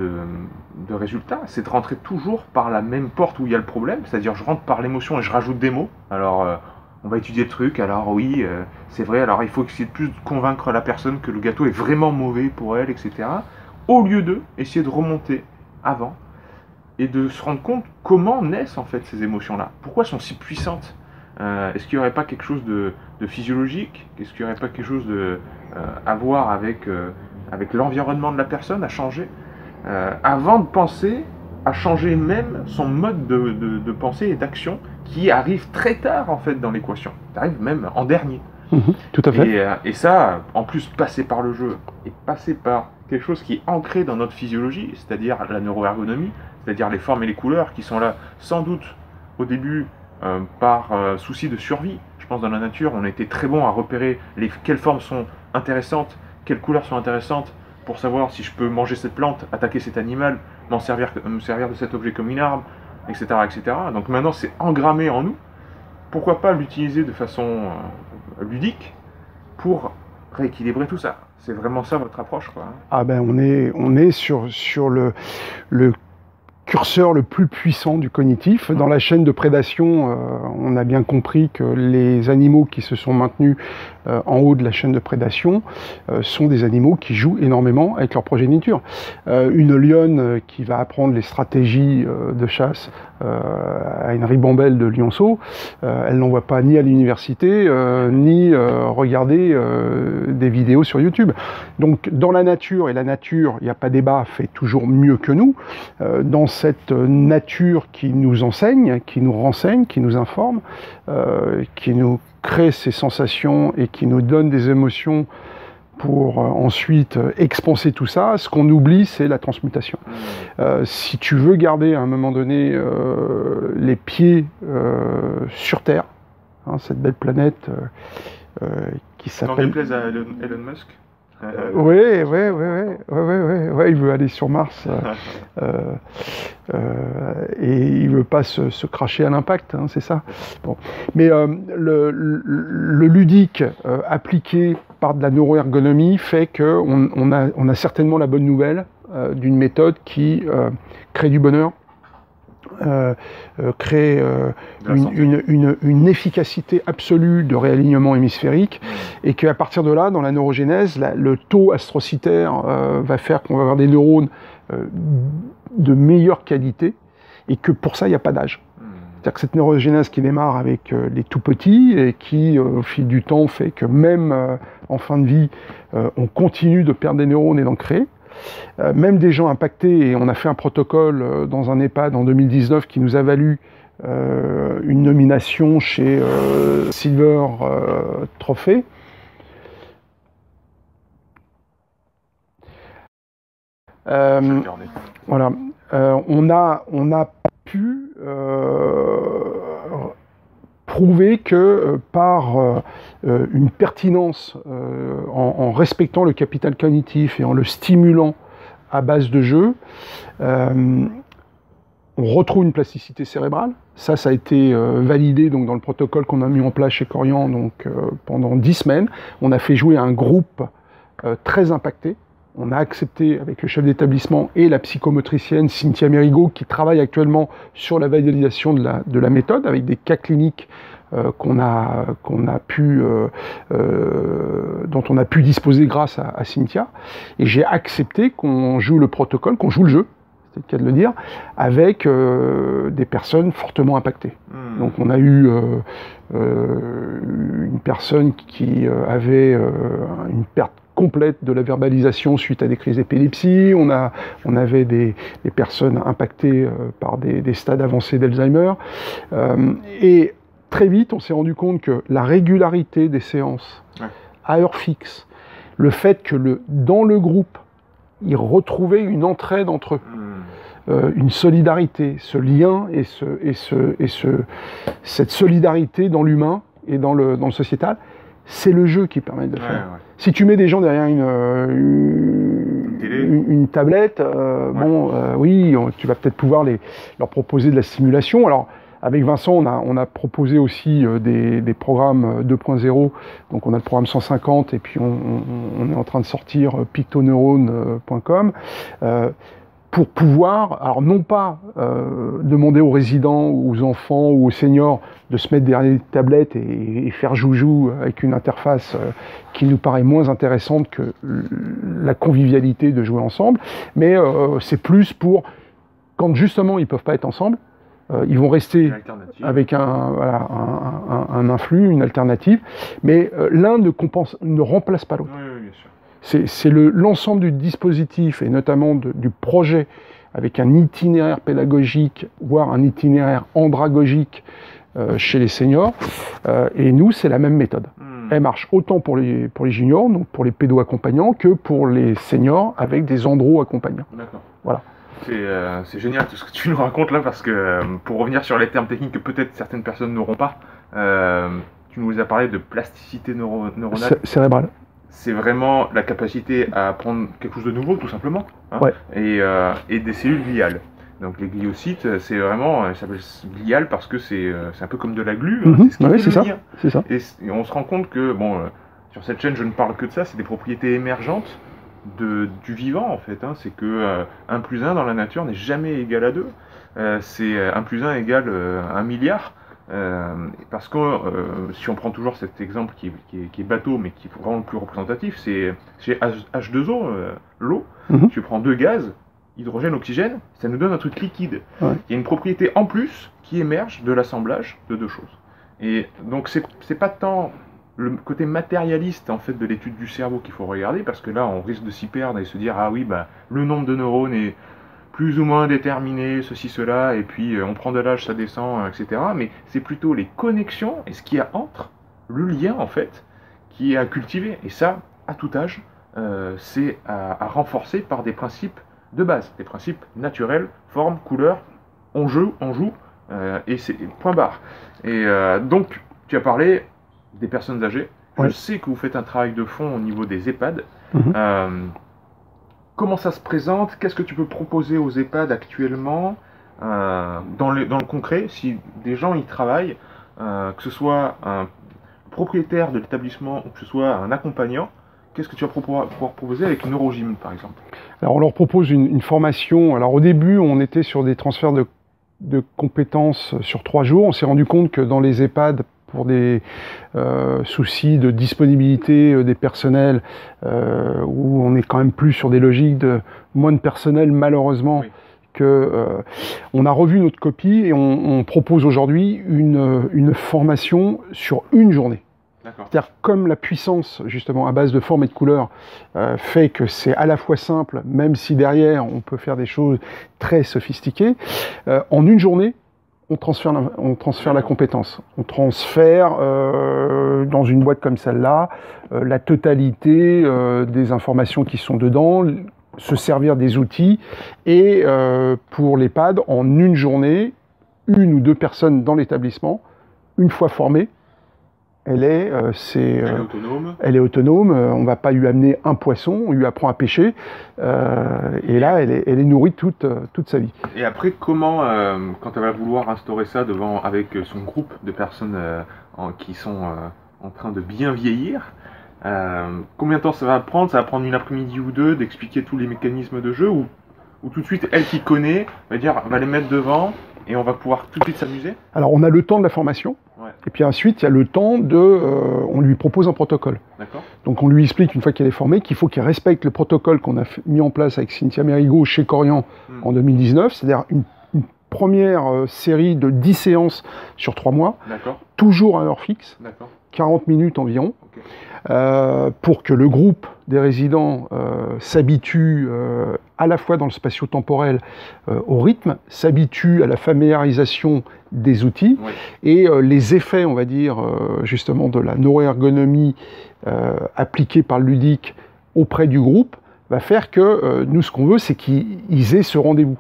Speaker 1: résultats, c'est de rentrer toujours par la même porte où il y a le problème, c'est-à-dire je rentre par l'émotion et je rajoute des mots. Alors on va étudier le truc, alors oui, c'est vrai, alors il faut essayer de plus convaincre la personne que le gâteau est vraiment mauvais pour elle, etc. Au lieu de essayer de remonter avant et de se rendre compte comment naissent en fait ces émotions-là. Pourquoi elles sont si puissantes? Est-ce qu'il n'y aurait pas quelque chose de physiologique? Est-ce qu'il n'y aurait pas quelque chose à voir avec l'environnement de la personne, à changer avant de penser à changer même son mode de pensée et d'action qui arrive très tard en fait dans l'équation. Ça arrive même en dernier.
Speaker 2: Tout à fait.
Speaker 1: Et ça, en plus, passer par le jeu et passer par quelque chose qui est ancré dans notre physiologie, c'est-à-dire la neuroergonomie, c'est-à-dire les formes et les couleurs qui sont là sans doute au début par souci de survie. Je pense dans la nature, on a été très bon à repérer quelles formes sont intéressantes, quelles couleurs sont intéressantes pour savoir si je peux manger cette plante, attaquer cet animal, me servir de cet objet comme une arme, etc. etc. Donc maintenant c'est engrammé en nous. Pourquoi pas l'utiliser de façon ludique pour rééquilibrer tout ça? C'est vraiment ça votre approche, quoi.
Speaker 2: Ah ben on est sur le curseur le plus puissant du cognitif. Dans la chaîne de prédation, on a bien compris que les animaux qui se sont maintenus en haut de la chaîne de prédation sont des animaux qui jouent énormément avec leur progéniture. Une lionne qui va apprendre les stratégies de chasse à une ribambelle de lionceaux, elle n'envoie pas ni à l'université, ni regarder des vidéos sur YouTube. Donc dans la nature, et la nature, il n'y a pas débat, fait toujours mieux que nous, dans cette nature qui nous enseigne, qui nous renseigne, qui nous informe, qui nous crée ces sensations et qui nous donne des émotions pour ensuite expanser tout ça, ce qu'on oublie, c'est la transmutation. Si tu veux garder à un moment donné les pieds sur Terre, hein, cette belle planète qui s'appelle...
Speaker 1: T'en déplaise à Elon Musk?
Speaker 2: Oui, il veut aller sur Mars et il veut pas se cracher à l'impact, hein, c'est ça. Bon. Mais le ludique appliqué par de la neuroergonomie fait qu'on a certainement la bonne nouvelle d'une méthode qui crée du bonheur, crée une efficacité absolue de réalignement hémisphérique, et qu'à partir de là, dans la neurogénèse, le taux astrocytaire va faire qu'on va avoir des neurones de meilleure qualité, et que pour ça, il n'y a pas d'âge. C'est-à-dire que cette neurogénèse qui démarre avec les tout petits, et qui, au fil du temps, fait que même en fin de vie, on continue de perdre des neurones et d'en créer. Même des gens impactés, et on a fait un protocole dans un EHPAD en 2019 qui nous a valu une nomination chez Silver Trophy. Voilà, on a pu prouver que par une pertinence, en respectant le capital cognitif et en le stimulant à base de jeu, on retrouve une plasticité cérébrale. Ça a été validé donc, dans le protocole qu'on a mis en place chez Corian donc, pendant 10 semaines. On a fait jouer un groupe très impacté. On a accepté avec le chef d'établissement et la psychomotricienne Cynthia Mérigot, qui travaille actuellement sur la validation de la méthode avec des cas cliniques dont on a pu disposer grâce à Cynthia. Et j'ai accepté qu'on joue le protocole, qu'on joue le jeu, c'est le cas de le dire, avec des personnes fortement impactées. Donc on a eu une personne qui avait une perte complète de la verbalisation suite à des crises d'épilepsie, on avait des personnes impactées par des stades avancés d'Alzheimer, et très vite on s'est rendu compte que la régularité des séances à heure fixe, le fait que dans le groupe, ils retrouvaient une entraide entre eux, une solidarité, ce lien et cette solidarité dans l'humain et dans le sociétal, c'est le jeu qui permet de le faire. Ouais. Si tu mets des gens derrière une tablette, oui, tu vas peut-être pouvoir leur proposer de la stimulation. Alors, avec Vincent, on a proposé aussi des programmes 2.0. Donc, on a le programme 150 et puis on est en train de sortir pictoneurone.com. Pour pouvoir, alors non pas demander aux résidents, aux enfants ou aux seniors de se mettre derrière les tablettes et faire joujou avec une interface qui nous paraît moins intéressante que la convivialité de jouer ensemble, mais c'est plus pour Quand justement ils ne peuvent pas être ensemble, ils vont rester avec un influx, une alternative, mais l'un ne remplace pas l'autre.
Speaker 1: Oui, bien sûr.
Speaker 2: C'est l'ensemble du dispositif, et notamment du projet, avec un itinéraire pédagogique, voire un itinéraire andragogique chez les seniors. Et nous, c'est la même méthode. Elle marche autant pour les juniors, donc pour les pédo-accompagnants, que pour les seniors avec des andro-accompagnants.
Speaker 1: D'accord.
Speaker 2: Voilà.
Speaker 1: C'est génial tout ce que tu nous racontes là, parce que pour revenir sur les termes techniques que peut-être certaines personnes n'auront pas, tu nous as parlé de plasticité neuronale.
Speaker 2: Cérébrale.
Speaker 1: C'est vraiment la capacité à apprendre quelque chose de nouveau, tout simplement, hein,
Speaker 2: ouais.
Speaker 1: et des cellules gliales. Donc les gliocytes, c'est vraiment, ça s'appelle glial parce que c'est un peu comme de la glu, hein, c'est ce qui fait le lien.
Speaker 2: C'est ça.
Speaker 1: Et on se rend compte que, bon, sur cette chaîne, je ne parle que de ça, c'est des propriétés émergentes du vivant, en fait. Hein. C'est que 1 plus 1 dans la nature n'est jamais égal à 2. C'est 1 plus 1 égale 1 milliard. Parce que si on prend toujours cet exemple qui est bateau, mais qui est vraiment le plus représentatif, c'est chez H2O, l'eau, tu prends 2 gaz, hydrogène, oxygène, ça nous donne un truc liquide.
Speaker 2: Ouais.
Speaker 1: Il y a une propriété en plus qui émerge de l'assemblage de 2 choses. Et donc c'est pas tant le côté matérialiste en fait de l'étude du cerveau qu'il faut regarder, parce que là on risque de s'y perdre et se dire ah oui, bah le nombre de neurones est plus ou moins déterminé, ceci, cela, et puis on prend de l'âge, ça descend, etc. Mais c'est plutôt les connexions et ce qu'il y a entre, le lien en fait, qui est à cultiver. Et ça, à tout âge, c'est à renforcer par des principes de base, des principes naturels, forme, couleur, on joue, et c'est point barre. Et donc, tu as parlé des personnes âgées. Je sais que vous faites un travail de fond au niveau des EHPAD. Comment ça se présente? Qu'est-ce que tu peux proposer aux EHPAD actuellement dans le concret, si des gens y travaillent, que ce soit un propriétaire de l'établissement ou que ce soit un accompagnant, qu'est-ce que tu vas pouvoir proposer avec une Neurogym par exemple?
Speaker 2: Alors on leur propose une formation. Alors au début on était sur des transferts de compétences sur 3 jours. On s'est rendu compte que dans les EHPAD, pour des soucis de disponibilité des personnels, où on est quand même plus sur des logiques de moins de personnel malheureusement, on a revu notre copie et on propose aujourd'hui une formation sur une journée. C'est-à-dire comme la puissance justement à base de forme et de couleur fait que c'est à la fois simple, même si derrière on peut faire des choses très sophistiquées, en une journée on transfère la compétence. On transfère dans une boîte comme celle-là la totalité des informations qui sont dedans, se servir des outils, et pour l'EHPAD, en une journée, 1 ou 2 personnes dans l'établissement, une fois formée, elle est autonome, on ne va pas lui amener un poisson, on lui apprend à pêcher, et là elle est nourrie toute sa vie.
Speaker 1: Et après, comment, quand elle va vouloir instaurer ça avec son groupe de personnes qui sont en train de bien vieillir, combien de temps ça va prendre? Ça va prendre une après-midi ou 2 d'expliquer tous les mécanismes de jeu, ou tout de suite, elle qui connaît, va les mettre devant, et on va pouvoir tout de suite s'amuser?
Speaker 2: Alors on a le temps de la formation, et puis ensuite il y a le temps on lui propose un protocole. Donc on lui explique, une fois qu'elle est formée, qu'il faut qu'elle respecte le protocole qu'on a mis en place avec Cynthia Mérigot chez Corian en 2019, c'est-à-dire une première série de 10 séances sur 3 mois, toujours à heure fixe, 40 minutes environ, pour que le groupe des résidents s'habitue à la fois dans le spatio-temporel au rythme, s'habitue à la familiarisation des outils, et les effets, on va dire, justement de la neuroergonomie appliquée par le ludique auprès du groupe, va faire que nous, ce qu'on veut, c'est qu'ils aient ce rendez-vous.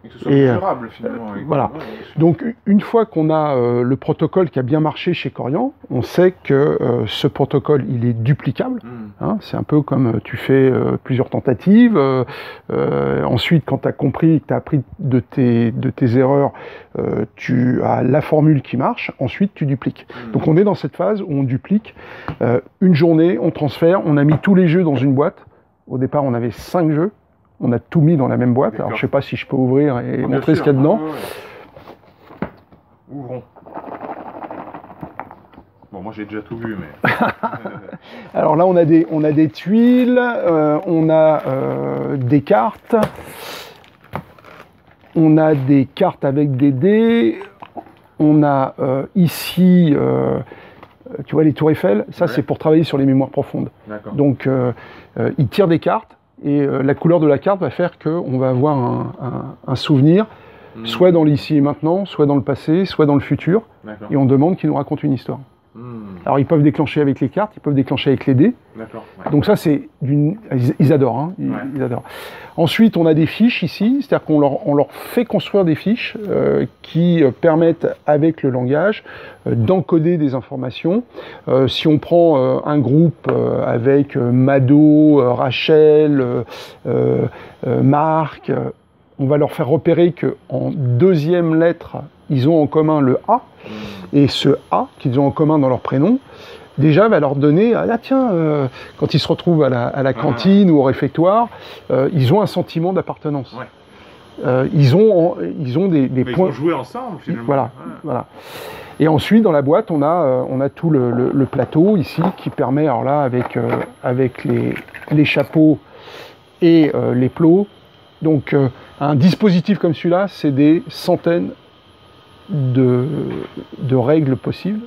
Speaker 1: Et que ce soit durable finalement.
Speaker 2: Voilà. Donc une fois qu'on a le protocole qui a bien marché chez Corian, on sait que ce protocole il est duplicable. Hein, c'est un peu comme tu fais plusieurs tentatives. Ensuite, quand tu as compris, que tu as appris de tes erreurs, tu as la formule qui marche. Ensuite, tu dupliques. Donc on est dans cette phase où on duplique. Une journée, on transfère. On a mis tous les jeux dans une boîte. Au départ, on avait 5 jeux. On a tout mis dans la même boîte. Alors, je ne sais pas si je peux ouvrir et montrer ce qu'il y a dedans.
Speaker 1: Ouvrons. Bon, moi, j'ai déjà tout vu, mais...
Speaker 2: Alors là, on a des tuiles, on a des cartes. On a des cartes avec des dés. On a ici, tu vois les tours Eiffel, ça c'est pour travailler sur les mémoires profondes. Donc il tire des cartes et la couleur de la carte va faire qu'on va avoir un souvenir, soit dans l'ici et maintenant, soit dans le passé, soit dans le futur, et on demande qu'il nous raconte une histoire. Alors ils peuvent déclencher avec les cartes, ils peuvent déclencher avec les dés. Donc ça c'est ils adorent, hein, ils adorent. Ensuite on a des fiches ici, c'est-à-dire qu'on leur fait construire des fiches qui permettent avec le langage d'encoder des informations. Si on prend un groupe avec Mado, Rachel, Marc, on va leur faire repérer qu'en deuxième lettre, ils ont en commun le A, et ce A qu'ils ont en commun dans leur prénom, déjà va leur donner, ah tiens, quand ils se retrouvent à la cantine ou au réfectoire, ils ont un sentiment d'appartenance. Ils ont des points...
Speaker 1: Ils vont jouer ensemble, finalement.
Speaker 2: Voilà. Et ensuite, dans la boîte, on a tout le plateau ici, qui permet, alors là, avec les chapeaux et les plots, donc un dispositif comme celui-là, c'est des centaines de règles possibles,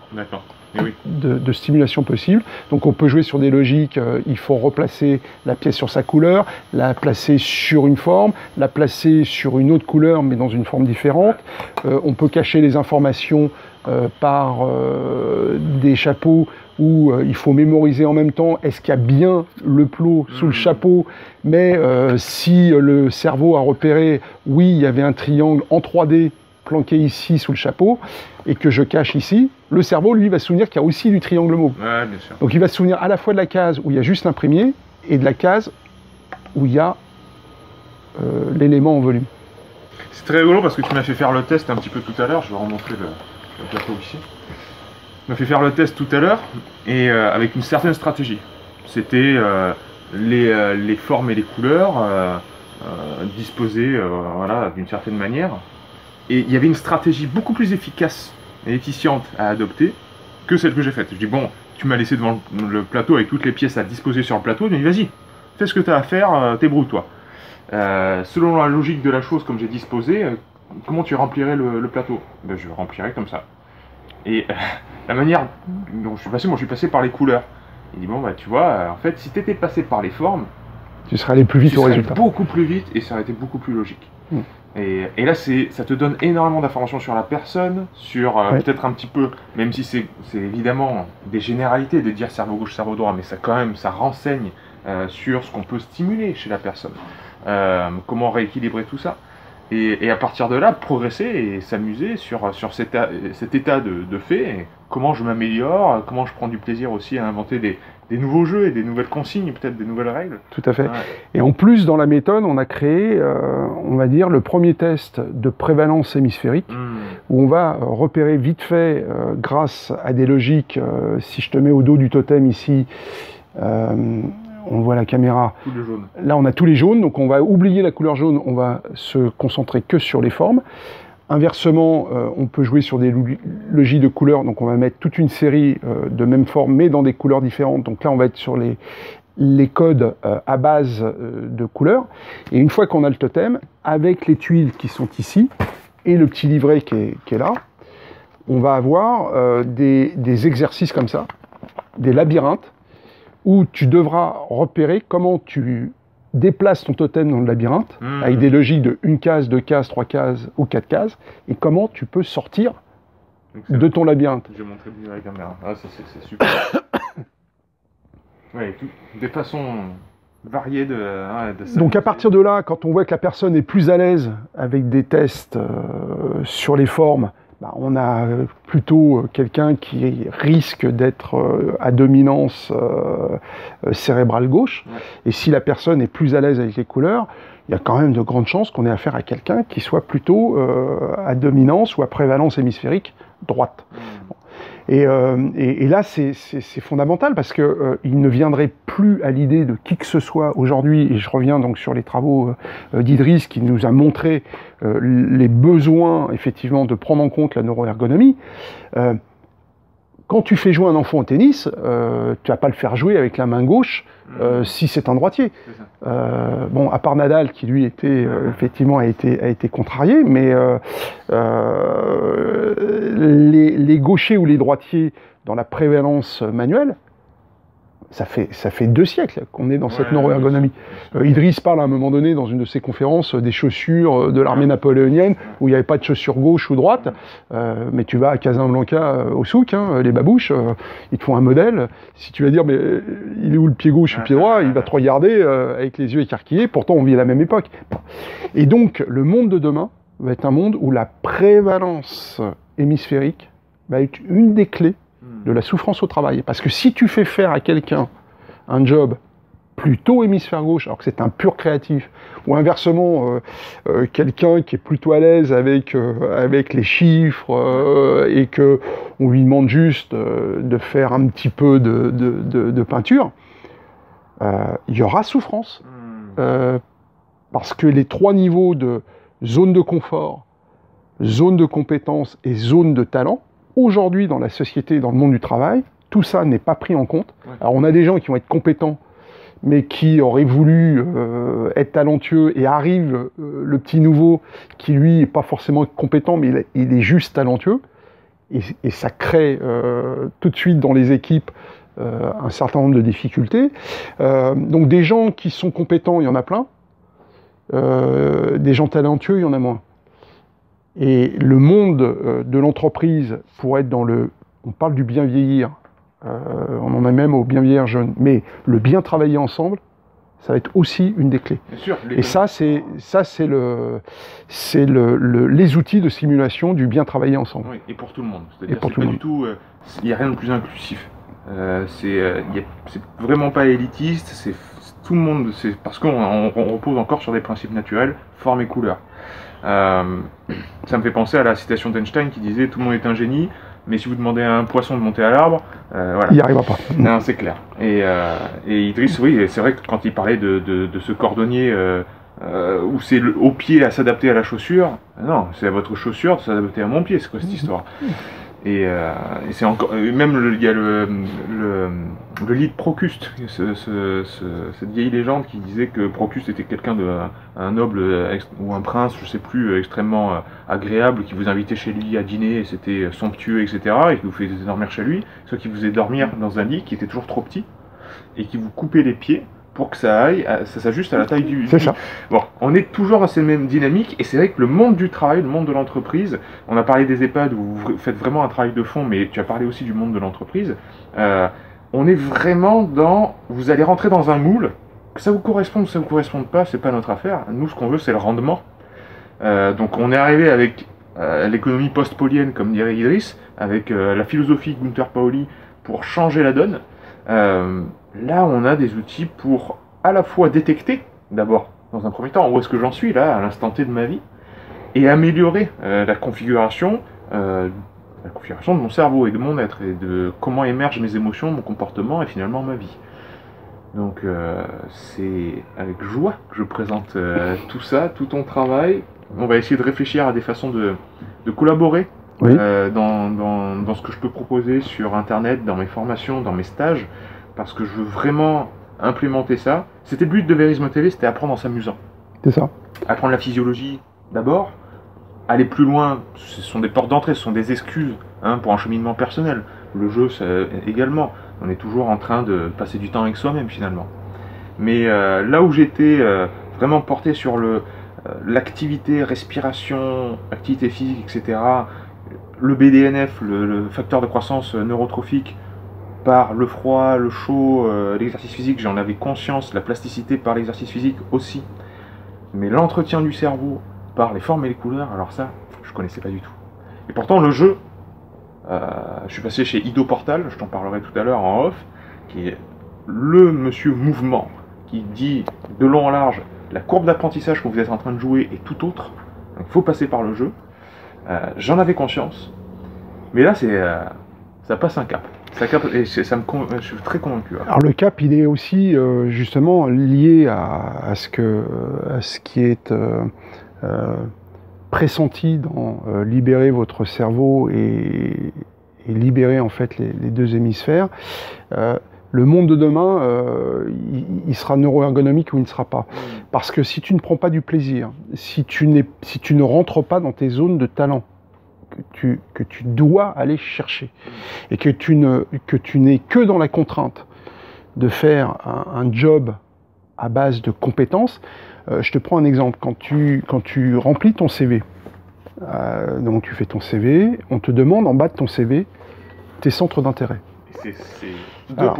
Speaker 2: de stimulation possibles. Donc on peut jouer sur des logiques, il faut replacer la pièce sur sa couleur, la placer sur une forme, la placer sur une autre couleur mais dans une forme différente. On peut cacher les informations par des chapeaux où il faut mémoriser en même temps, est-ce qu'il y a bien le plot sous le chapeau, mais si le cerveau a repéré, oui, il y avait un triangle en 3D planqué ici sous le chapeau, et que je cache ici, le cerveau, lui, va se souvenir qu'il y a aussi du triangle mauve. Donc il va se souvenir à la fois de la case où il y a juste l'imprimier, et de la case où il y a l'élément en volume.
Speaker 1: C'est très rigolo parce que tu m'as fait faire le test un petit peu tout à l'heure, je vais remontrer le plateau ici. Tu m'as fait faire le test tout à l'heure, et avec une certaine stratégie. C'était les formes et les couleurs disposées voilà, d'une certaine manière. Et il y avait une stratégie beaucoup plus efficace et efficiente à adopter que celle que j'ai faite. Je dis, bon, tu m'as laissé devant le plateau avec toutes les pièces à disposer sur le plateau, mais vas-y, fais ce que tu as à faire, débrouille-toi. Selon la logique de la chose, comme j'ai disposé, comment tu remplirais le plateau? Ben, je le remplirais comme ça. Et la manière dont je suis passé, moi je suis passé par les couleurs. Il dit, bon, bah tu vois, en fait, si tu étais passé par les formes,
Speaker 2: tu serais allé plus vite au résultat.
Speaker 1: Beaucoup plus vite et ça aurait été beaucoup plus logique. Et là, ça te donne énormément d'informations sur la personne, sur peut-être un petit peu, même si c'est évidemment des généralités de dire cerveau gauche, cerveau droit, mais ça quand même, ça renseigne sur ce qu'on peut stimuler chez la personne, comment rééquilibrer tout ça. Et à partir de là, progresser et s'amuser sur cet état de fait, et comment je m'améliore, comment je prends du plaisir aussi à inventer des nouveaux jeux et des nouvelles consignes, peut-être des nouvelles règles.
Speaker 2: Tout à fait. Et en plus, dans la méthode, on a créé, on va dire, le premier test de prévalence hémisphérique, où on va repérer vite fait, grâce à des logiques, si je te mets au dos du totem ici, on voit la caméra.
Speaker 1: Tous les jaunes.
Speaker 2: Là, on a tous les jaunes, donc on va oublier la couleur jaune, on va se concentrer que sur les formes. Inversement, on peut jouer sur des logiques de couleurs, donc on va mettre toute une série de mêmes formes, mais dans des couleurs différentes. Donc là, on va être sur les codes à base de couleurs. Et une fois qu'on a le totem, avec les tuiles qui sont ici, et le petit livret qui est là, on va avoir des exercices comme ça, des labyrinthes, où tu devras repérer comment tu déplaces ton totem dans le labyrinthe, avec des logiques de 1 case, 2 cases, 3 cases ou 4 cases, et comment tu peux sortir de ton labyrinthe.
Speaker 1: Je vais montrer bien la caméra. Ah, c'est super. Ouais, des façons variées de
Speaker 2: Donc à partir de là, quand on voit que la personne est plus à l'aise avec des tests sur les formes, bah, on a plutôt quelqu'un qui risque d'être à dominance cérébrale gauche. Et si la personne est plus à l'aise avec les couleurs, il y a quand même de grandes chances qu'on ait affaire à quelqu'un qui soit plutôt à dominance ou à prévalence hémisphérique droite. Et là, c'est fondamental parce que il ne viendrait plus à l'idée de qui que ce soit aujourd'hui, et je reviens donc sur les travaux d'Idriss qui nous a montré les besoins, effectivement, de prendre en compte la neuroergonomie. quand tu fais jouer un enfant au tennis, tu vas pas le faire jouer avec la main gauche si c'est un droitier. Bon, à part Nadal qui lui était effectivement a été contrarié, mais les gauchers ou les droitiers dans la prévalence manuelle, ça fait 2 siècles qu'on est dans cette neuroergonomie. Idriss parle à un moment donné dans une de ses conférences des chaussures de l'armée napoléonienne où il n'y avait pas de chaussures gauche ou droite, mais tu vas à Casablanca au souk, les babouches, ils te font un modèle. Si tu vas dire mais il est où le pied gauche ou le pied droit, il va te regarder avec les yeux écarquillés, pourtant on vit à la même époque. Et donc le monde de demain va être un monde où la prévalence hémisphérique va être une des clés de la souffrance au travail. Parce que si tu fais faire à quelqu'un un job plutôt hémisphère gauche, alors que c'est un pur créatif, ou inversement, quelqu'un qui est plutôt à l'aise avec les chiffres et que on lui demande juste de faire un petit peu de peinture, il y aura souffrance. Parce que les 3 niveaux de zone de confort, zone de compétence et zone de talent, aujourd'hui, dans la société, dans le monde du travail, tout ça n'est pas pris en compte. Alors, on a des gens qui vont être compétents, mais qui auraient voulu être talentueux, et arrive le petit nouveau qui, lui, n'est pas forcément compétent, mais il est juste talentueux. Et ça crée tout de suite dans les équipes un certain nombre de difficultés. Donc, des gens qui sont compétents, il y en a plein. Des gens talentueux, il y en a moins. Et le monde de l'entreprise, pour être dans le... On parle du bien vieillir, on en est même au bien vieillir jeune, mais le bien travailler ensemble, ça va être aussi une des clés.
Speaker 1: Bien sûr,
Speaker 2: et ça, c'est les outils de simulation du bien travailler ensemble.
Speaker 1: Oui, et pour tout le monde. C'est-à-dire que du tout, il n'y a rien de plus inclusif. C'est vraiment pas élitiste, c'est tout le monde, c'est parce qu'on repose encore sur des principes naturels, forme et couleur. Ça me fait penser à la citation d'Einstein qui disait « Tout le monde est un génie, mais si vous demandez à un poisson de monter à l'arbre, voilà. »
Speaker 2: Il n'y arrivera pas.
Speaker 1: Non, c'est clair. Et Idriss, oui, c'est vrai que quand il parlait de ce cordonnier où c'est au pied à s'adapter à la chaussure, non, c'est à votre chaussure de s'adapter à mon pied, c'est quoi cette histoire? Et c'est encore, même il y a le lit de Procuste, cette vieille légende qui disait que Procuste était quelqu'un un noble ou un prince, je sais plus, extrêmement agréable, qui vous invitait chez lui à dîner, et c'était somptueux, etc., et qui vous faisait dormir chez lui, soit qui vous faisait dormir dans un lit qui était toujours trop petit, et qui vous coupait les pieds pour que ça s'ajuste à la taille du...
Speaker 2: C'est ça.
Speaker 1: Bon, on est toujours à cette même dynamique, et c'est vrai que le monde du travail, le monde de l'entreprise, on a parlé des EHPAD où vous faites vraiment un travail de fond, mais tu as parlé aussi du monde de l'entreprise, on est vraiment dans... Vous allez rentrer dans un moule, que ça vous corresponde ou ça vous corresponde pas, c'est pas notre affaire. Nous, ce qu'on veut, c'est le rendement. Donc on est arrivé avec l'économie post-paulienne, comme dirait Idriss, avec la philosophie Gunther Pauli pour changer la donne. Là, on a des outils pour à la fois détecter, d'abord, dans un premier temps, où est-ce que j'en suis, là, à l'instant T de ma vie, et améliorer la configuration de mon cerveau et de mon être, et de comment émergent mes émotions, mon comportement, et finalement ma vie. Donc, c'est avec joie que je présente tout ça, tout ton travail. On va essayer de réfléchir à des façons de collaborer. Oui. Dans ce que je peux proposer sur Internet, dans mes formations, dans mes stages, parce que je veux vraiment implémenter ça. C'était le but de Verisme TV, c'était apprendre en s'amusant.
Speaker 2: C'est ça.
Speaker 1: Apprendre la physiologie d'abord, aller plus loin, ce sont des portes d'entrée, ce sont des excuses pour un cheminement personnel. Le jeu également, on est toujours en train de passer du temps avec soi-même finalement. Mais là où j'étais vraiment porté sur l'activité, respiration, activité physique, etc., le BDNF, le facteur de croissance neurotrophique, par le froid, le chaud, l'exercice physique, j'en avais conscience, la plasticité par l'exercice physique aussi. Mais l'entretien du cerveau par les formes et les couleurs, alors ça, je connaissais pas du tout. Et pourtant, le jeu, je suis passé chez Ido Portal, je t'en parlerai tout à l'heure en off, qui est le monsieur mouvement, qui dit de long en large, la courbe d'apprentissage que vous êtes en train de jouer est tout autre. Donc il faut passer par le jeu. J'en avais conscience. Mais là, ça passe un cap. Et je suis très convaincu.
Speaker 2: Alors le cap, il est aussi justement lié à ce qui est pressenti dans libérer votre cerveau et libérer en fait les deux hémisphères. Le monde de demain, il sera neuroergonomique ou il ne sera pas. Parce que si tu ne prends pas du plaisir, si tu ne rentres pas dans tes zones de talent que tu dois aller chercher, et que tu n'es que dans la contrainte de faire un job à base de compétences, je te prends un exemple. Quand tu remplis ton CV, donc tu fais ton CV, on te demande en bas de ton CV tes centres d'intérêt.
Speaker 1: C'est 2%.
Speaker 2: Alors,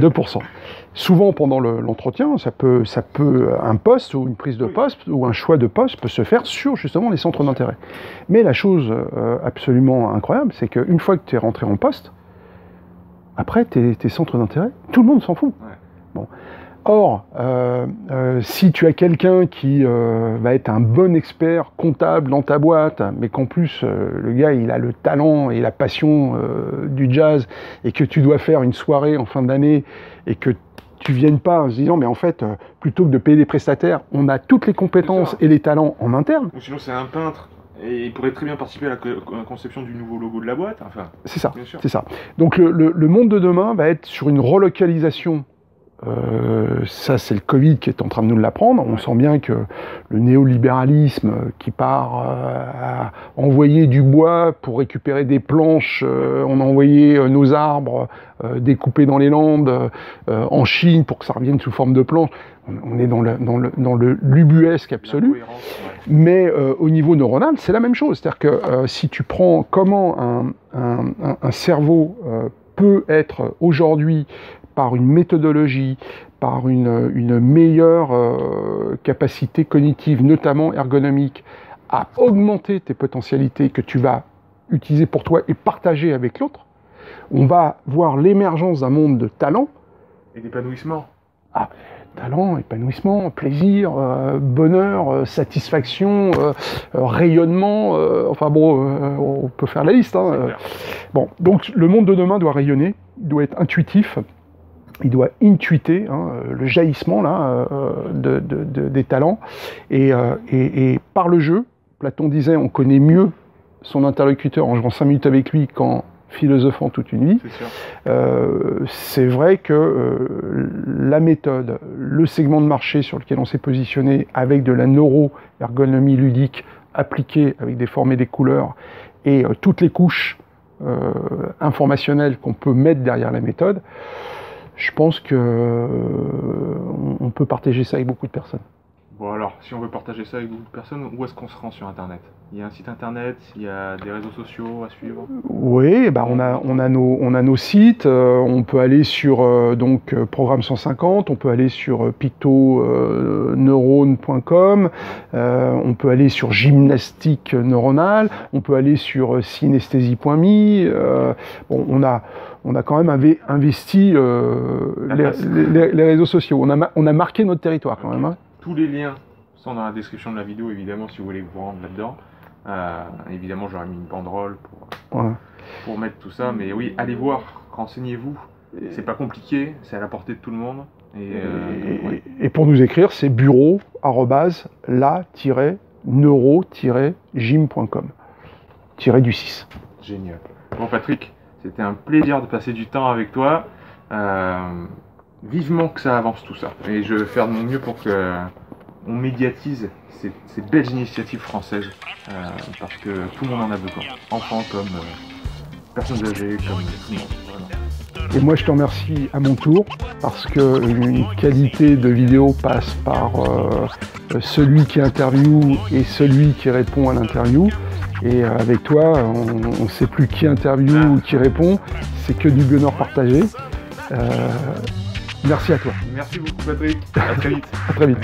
Speaker 2: 2%. Souvent pendant l'entretien, ça peut un poste ou une prise de poste ou un choix de poste peut se faire sur justement les centres d'intérêt. Mais la chose absolument incroyable, c'est qu'une fois que tu es rentré en poste, après tes centres d'intérêt, tout le monde s'en fout.
Speaker 1: Ouais.
Speaker 2: Bon. Or, si tu as quelqu'un qui va être un bon expert comptable dans ta boîte, mais qu'en plus le gars il a le talent et la passion du jazz, et que tu dois faire une soirée en fin d'année et que tu viennes pas en se disant mais en fait plutôt que de payer des prestataires, on a toutes les compétences et les talents en interne.
Speaker 1: Ou sinon c'est un peintre et il pourrait très bien participer à la conception du nouveau logo de la boîte. Enfin,
Speaker 2: c'est ça,
Speaker 1: bien sûr.
Speaker 2: c'est ça. Donc le monde de demain va être sur une relocalisation. Ça, c'est le Covid qui est en train de nous l'apprendre. On sent bien que le néolibéralisme qui part à envoyer du bois pour récupérer des planches, on a envoyé nos arbres découpés dans les Landes en Chine pour que ça revienne sous forme de planches. On est dans le lubuesque absolu. Mais au niveau neuronal, c'est la même chose. C'est-à-dire que si tu prends comment un cerveau peut être aujourd'hui par une méthodologie, par une meilleure capacité cognitive, notamment ergonomique, à augmenter tes potentialités que tu vas utiliser pour toi et partager avec l'autre, on va voir l'émergence d'un monde de talent.
Speaker 1: Et d'épanouissement.
Speaker 2: Talent, épanouissement, plaisir, bonheur, satisfaction, rayonnement, enfin bon, on peut faire la liste. Bon, donc le monde de demain doit rayonner, il doit être intuitif, il doit intuiter le jaillissement là, des talents, et par le jeu, Platon disait on connaît mieux son interlocuteur en jouant 5 minutes avec lui qu'en philosophant toute une vie. C'est vrai que la méthode, le segment de marché sur lequel on s'est positionné avec de la neuroergonomie ludique appliquée avec des formes et des couleurs et toutes les couches informationnelles qu'on peut mettre derrière la méthode, je pense que on peut partager ça avec beaucoup de personnes.
Speaker 1: Bon alors, si on veut partager ça avec beaucoup de personnes, où est-ce qu'on se rend sur Internet? Il y a un site Internet, il y a des réseaux sociaux à suivre?
Speaker 2: Oui, bah on a nos sites, on peut aller sur Programme 150, on peut aller sur pictoneurone.com, on peut aller sur gymnastique neuronale, on peut aller sur synesthésie.me, bon, on a quand même investi les réseaux sociaux, on a marqué notre territoire quand même.
Speaker 1: Tous les liens sont dans la description de la vidéo, évidemment, si vous voulez vous rendre là-dedans. Évidemment, j'aurais mis une banderole pour mettre tout ça. Mais oui, allez voir, renseignez-vous. C'est pas compliqué, c'est à la portée de tout le monde.
Speaker 2: Et pour nous écrire, c'est bureau@la-neuro-gym.com. du 6.
Speaker 1: Génial. Bon, Patrick, c'était un plaisir de passer du temps avec toi. Vivement que ça avance tout ça. Et je vais faire de mon mieux pour que on médiatise ces belles initiatives françaises. Parce que tout le monde en a besoin. Enfants comme personnes âgées, comme tout le monde. Voilà.
Speaker 2: Et moi je te remercie à mon tour, parce que une qualité de vidéo passe par celui qui interviewe et celui qui répond à l'interview. Et avec toi, on ne sait plus qui interviewe ou qui répond, c'est que du bonheur partagé. Merci à toi.
Speaker 1: Merci beaucoup Patrick. À très vite.
Speaker 2: À très vite.